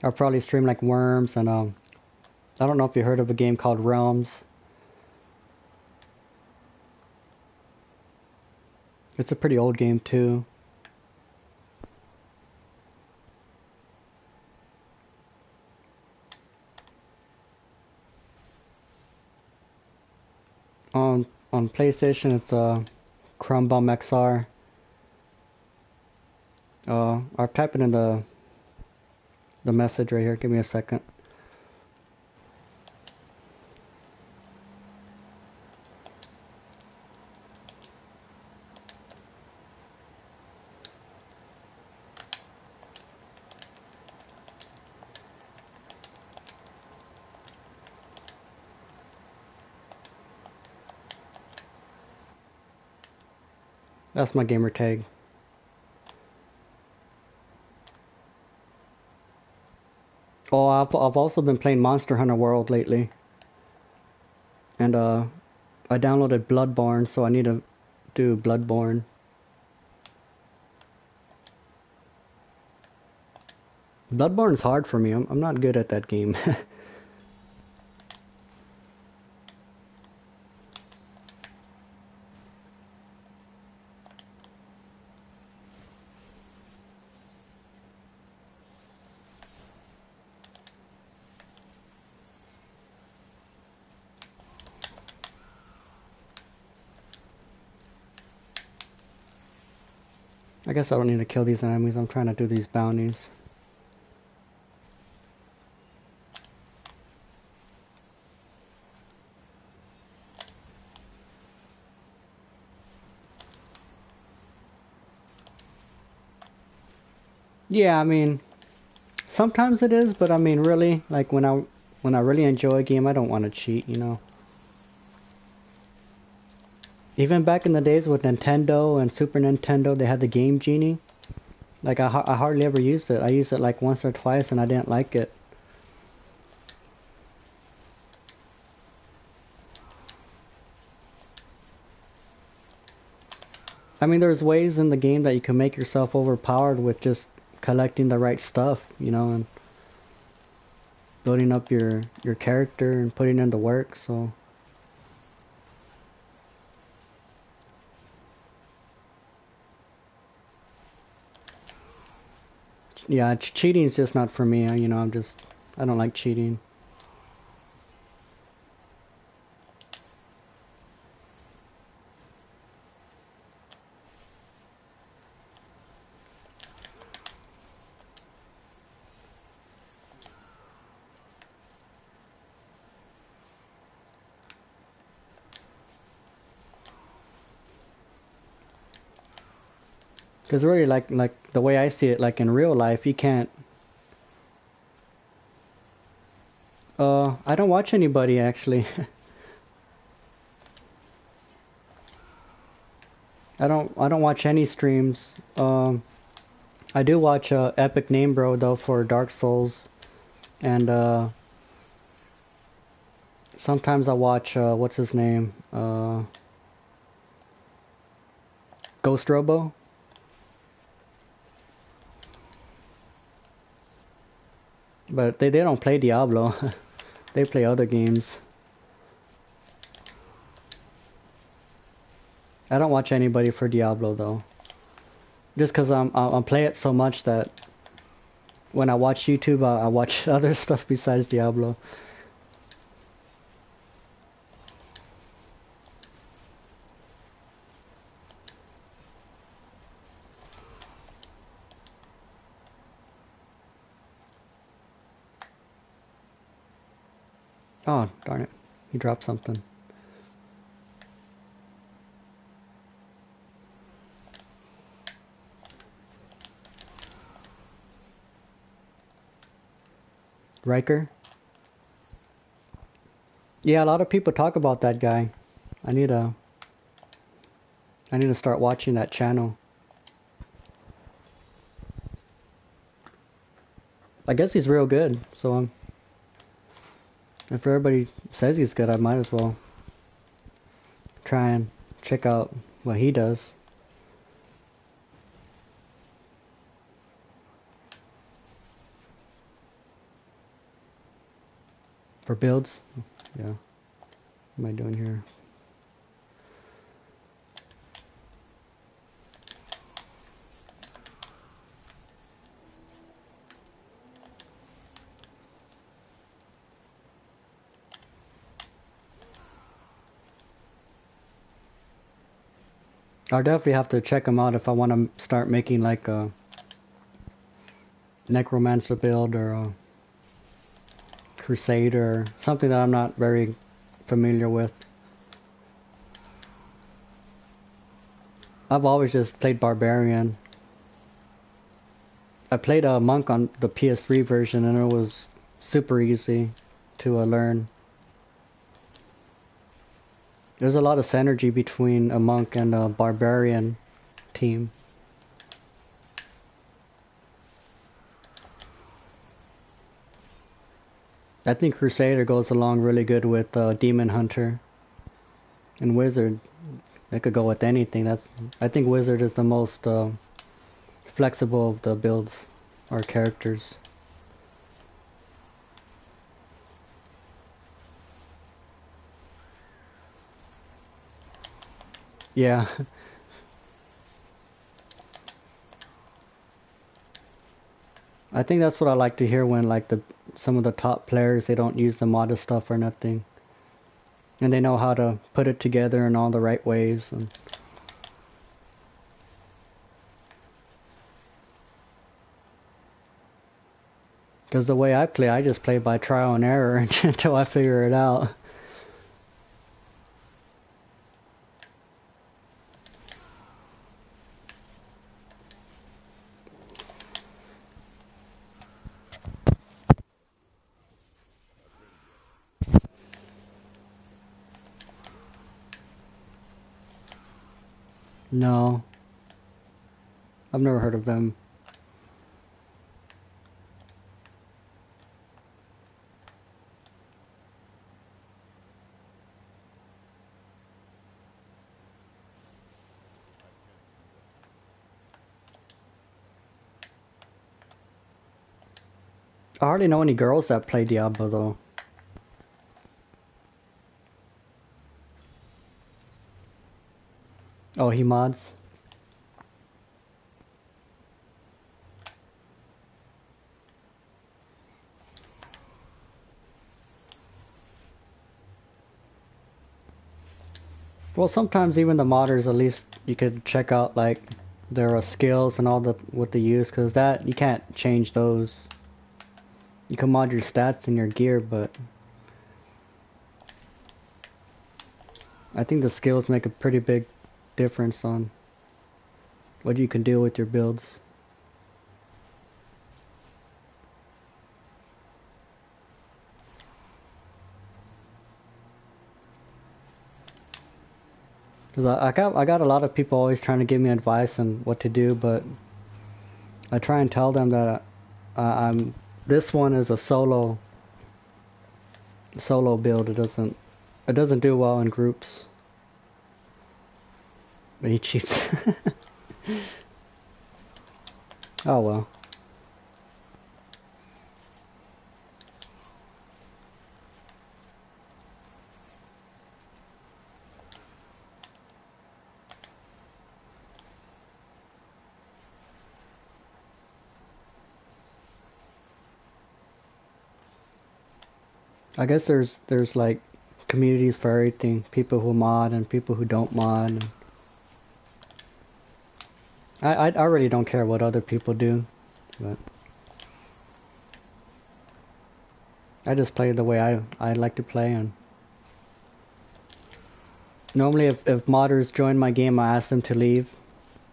I'll probably stream like Worms and I don't know if you heard of a game called Realms. It's a pretty old game too. On PlayStation it's Crumbum XR. I'll type it in the message right here. Give me a second. That's my gamer tag. Oh, I've also been playing Monster Hunter World lately, and I downloaded Bloodborne, so I need to do Bloodborne. Bloodborne's hard for me. I'm not good at that game. I guess I don't need to kill these enemies. I'm trying to do these bounties. Yeah, I mean, sometimes it is, but I mean, really, like when I really enjoy a game, I don't want to cheat, you know. Even back in the days with Nintendo and Super Nintendo, they had the Game Genie. Like I hardly ever used it. I used it like once or twice, and I didn't like it. I mean, there's ways in the game that you can make yourself overpowered with just collecting the right stuff, you know, and building up your character and putting in the work. So yeah, cheating is just not for me. You know, I don't like cheating. Because really, like the way I see it, like in real life, you can't. I don't watch anybody actually. I don't watch any streams. I do watch Epic Name Bro though for Dark Souls, and sometimes I watch what's his name, Ghost Robo. But they don't play Diablo. They play other games. I don't watch anybody for Diablo though. Just because I play it so much that when I watch YouTube, I watch other stuff besides Diablo. Oh, darn it. He dropped something. Riker? Yeah, a lot of people talk about that guy. I need to start watching that channel. I guess he's real good, so if everybody says he's good, I might as well try and check out what he does. For builds? Yeah. What am I doing here? I'll definitely have to check him out if I want to start making like a Necromancer build or a Crusader, something that I'm not very familiar with. I've always just played Barbarian. I played a Monk on the PS3 version and it was super easy to learn. There's a lot of synergy between a Monk and a Barbarian team. I think Crusader goes along really good with Demon Hunter. And Wizard, they could go with anything. I think Wizard is the most flexible of the builds or characters. Yeah. I think that's what I like to hear when like some of the top players, they don't use the modded stuff or nothing. And they know how to put it together in all the right ways. And because the way I play, I just play by trial and error until I figure it out. No, I've never heard of them. I hardly know any girls that play Diablo though. Oh, he mods? Well, sometimes even the modders, at least you could check out like their skills and all the what they use, because that you can't change those. You can mod your stats and your gear, but I think the skills make a pretty big difference on what you can do with your builds. Because I got a lot of people always trying to give me advice on what to do, but I try and tell them that this one is a solo build. It doesn't do well in groups. But he cheats. Oh well. I guess there's like communities for everything. People who mod and people who don't mod. And I really don't care what other people do, but I just play the way I like to play. And normally if modders join my game, I ask them to leave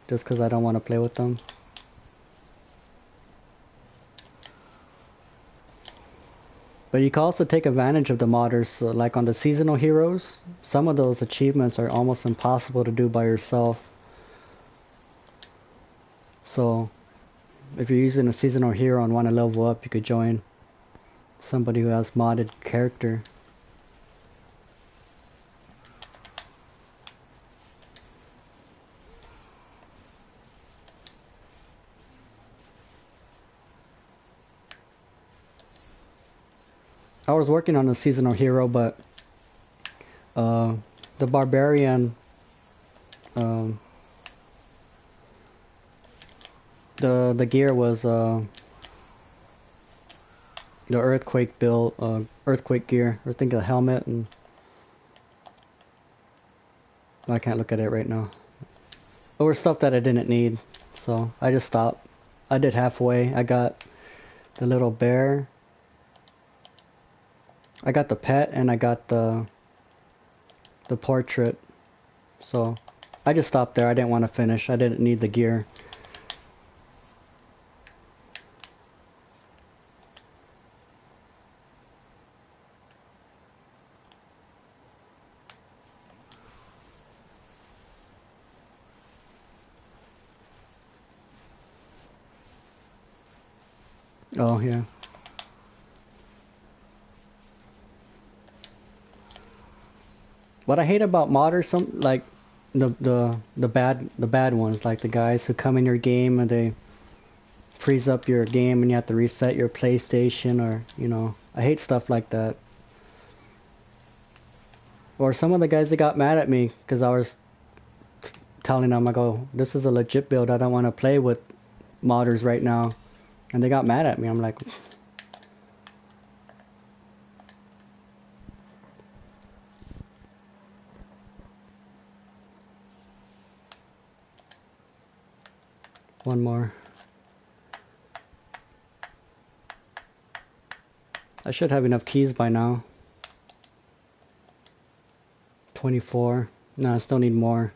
just because I don't want to play with them. But you can also take advantage of the modders, so like on the seasonal heroes, some of those achievements are almost impossible to do by yourself. So if you're using a seasonal hero and want to level up, you could join somebody who has modded character. I was working on a seasonal hero, but the barbarian, the gear was the earthquake build, earthquake gear. I think a helmet, and I can't look at it right now. There was stuff that I didn't need, so I just stopped. I did halfway. I got the little bear. I got the pet, and I got the portrait. So I just stopped there. I didn't want to finish. I didn't need the gear. Oh yeah. What I hate about modders, some like the bad ones, like the guys who come in your game and they freeze up your game and you have to reset your PlayStation, or you know, I hate stuff like that. Or some of the guys that got mad at me because I was telling them, I go, this is a legit build, I don't want to play with modders right now, and they got mad at me. I'm like, one more. I should have enough keys by now. 24. No, I still need more.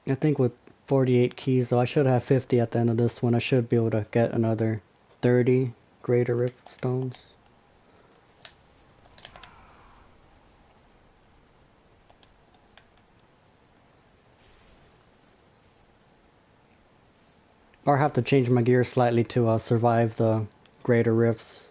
I think with 48 keys though, I should have 50 at the end of this one. I should be able to get another 30 greater rift stones. Or have to change my gear slightly to survive the greater rifts.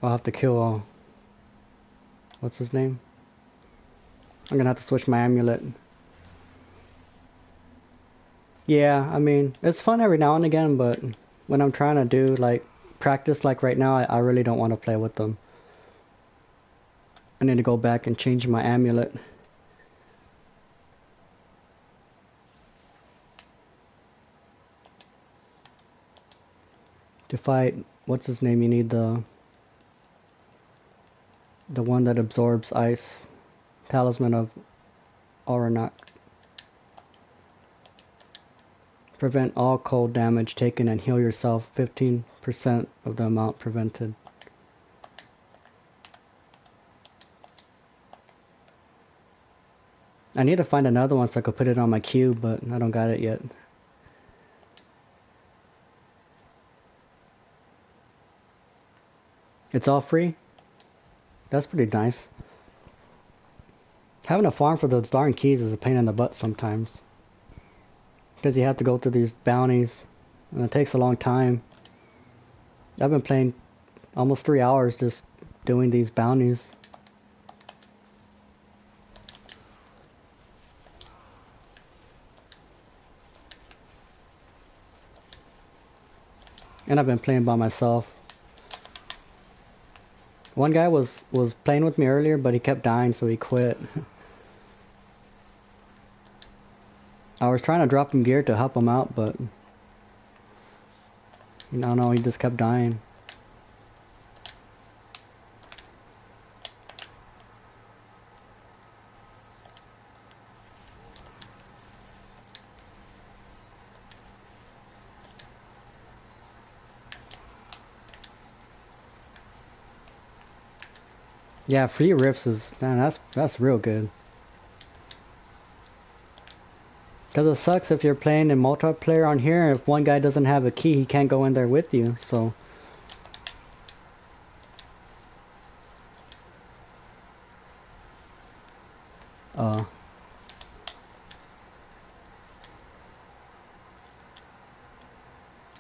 I'll have to kill, what's his name? I'm gonna have to switch my amulet. Yeah, I mean, it's fun every now and again, but when I'm trying to do, like, practice like right now, I really don't want to play with them. I need to go back and change my amulet. To fight, what's his name, you need the one that absorbs ice. Talisman of Oranak. Prevent all cold damage taken and heal yourself 15% of the amount prevented. I need to find another one so I could put it on my cube, but I don't got it yet. It's all free? That's pretty nice. Having a farm for those darn keys is a pain in the butt sometimes. Because you have to go through these bounties, and it takes a long time. I've been playing almost 3 hours just doing these bounties. And I've been playing by myself. One guy was playing with me earlier, but he kept dying, so he quit. I was trying to drop him gear to help him out, but no, he just kept dying. Yeah, free rifts is, man, that's real good. Because it sucks if you're playing in multiplayer on here, if one guy doesn't have a key, he can't go in there with you, so.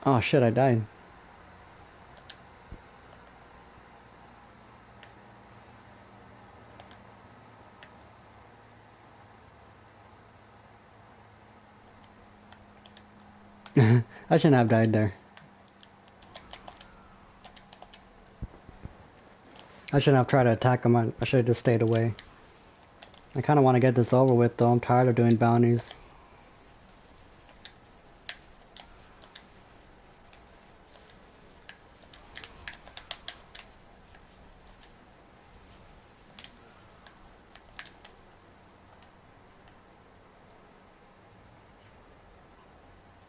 Oh shit, I died. I shouldn't have died there. I shouldn't have tried to attack him. I should have just stayed away. I kind of want to get this over with though. I'm tired of doing bounties.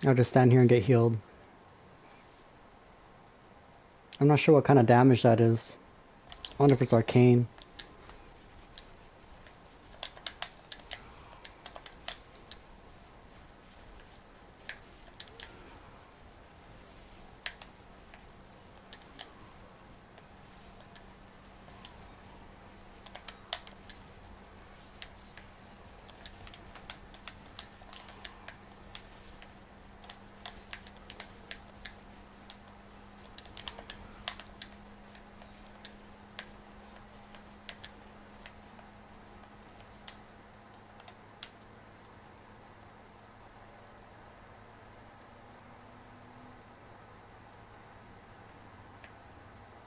I'll just stand here and get healed. I'm not sure what kind of damage that is. I wonder if it's arcane.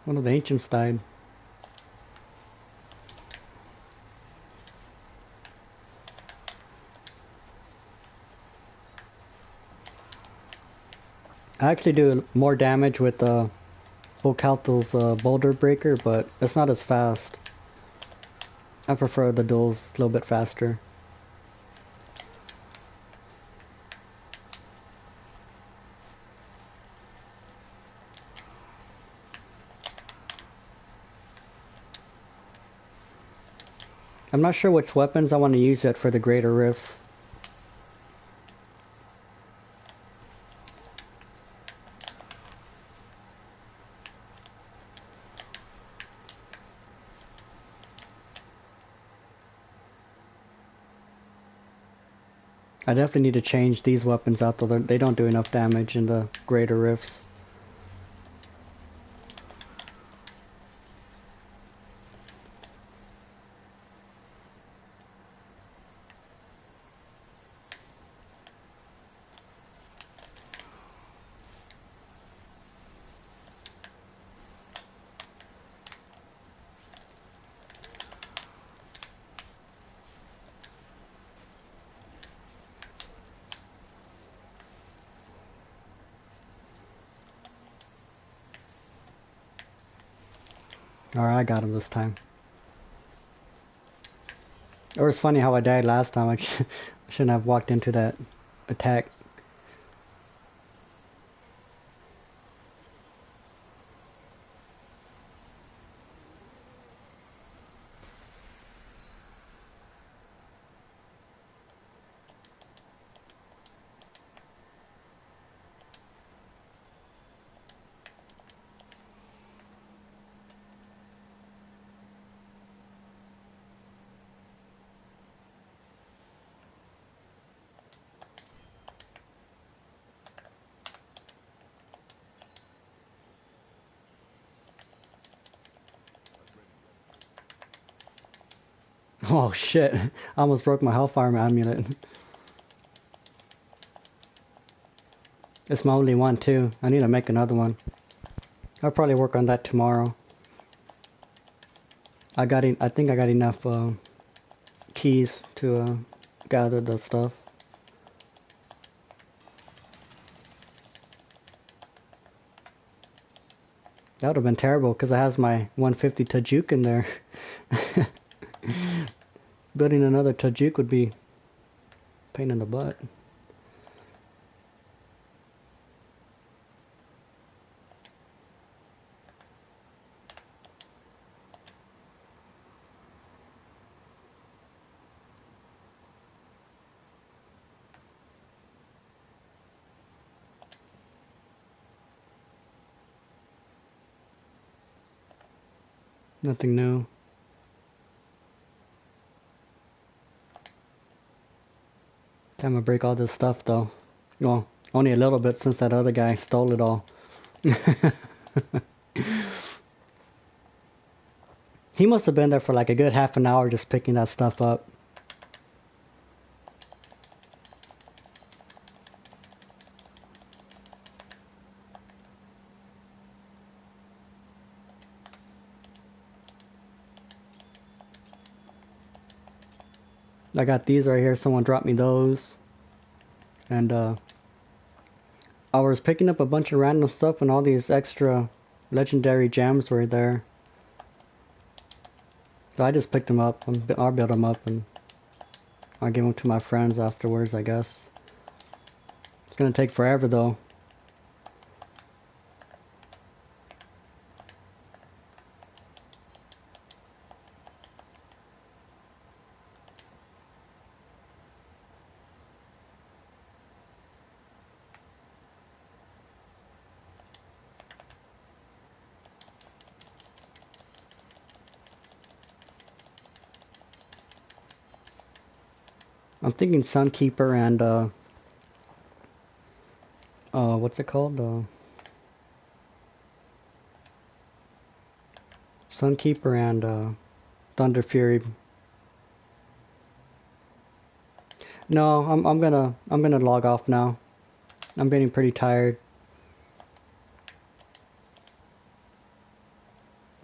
One of the ancients died. I actually do more damage with Volcalto's Boulder Breaker, but it's not as fast. I prefer the duels a little bit faster. I'm not sure which weapons I want to use yet for the greater rifts. I definitely need to change these weapons out though. They don't do enough damage in the greater rifts. Alright, I got him this time. It was funny how I died last time. I shouldn't have walked into that attack. Oh shit, I almost broke my Hellfire amulet. It's my only one too. I need to make another one. I'll probably work on that tomorrow. I think I got enough keys to gather the stuff. That would have been terrible because it has my 150 Tajuk in there. Building another Tajuk would be a pain in the butt. Nothing new. Time to break all this stuff though. Well, only a little bit since that other guy stole it all. He must have been there for like a good half an hour just picking that stuff up. I got these right here. Someone dropped me those. And I was picking up a bunch of random stuff and all these extra legendary gems were there. So I just picked them up. I'll build them up and I'll give them to my friends afterwards, I guess. It's gonna take forever though. I'm thinking Sunkeeper and what's it called? Sunkeeper and Thunder Fury. No, I'm gonna log off now. I'm getting pretty tired.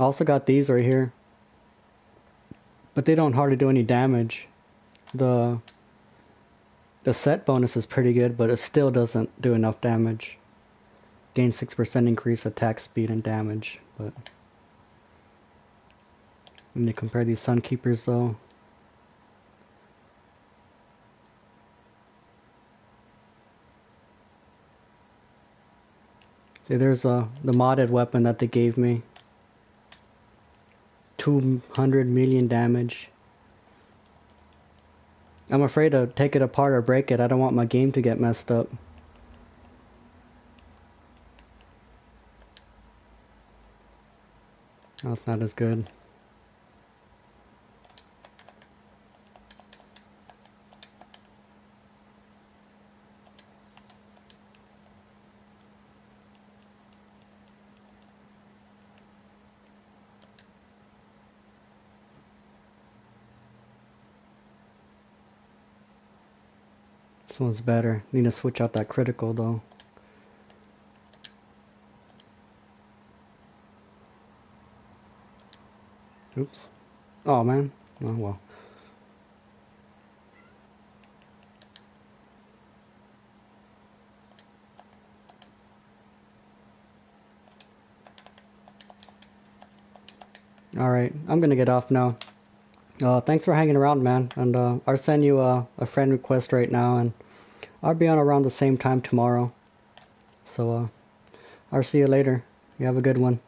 I also got these right here, but they don't hardly do any damage. The set bonus is pretty good, but it still doesn't do enough damage. Gain 6% increase attack speed and damage, but when you compare these Sunkeepers though, see there's the modded weapon that they gave me. 200 million damage. I'm afraid to take it apart or break it. I don't want my game to get messed up. That's not as good. This one's better. Need to switch out that critical though. Oops. Oh man. Oh well. Alright, I'm gonna get off now. Thanks for hanging around, man. And I'll send you a friend request right now, and I'll be on around the same time tomorrow. So I'll see you later. You have a good one.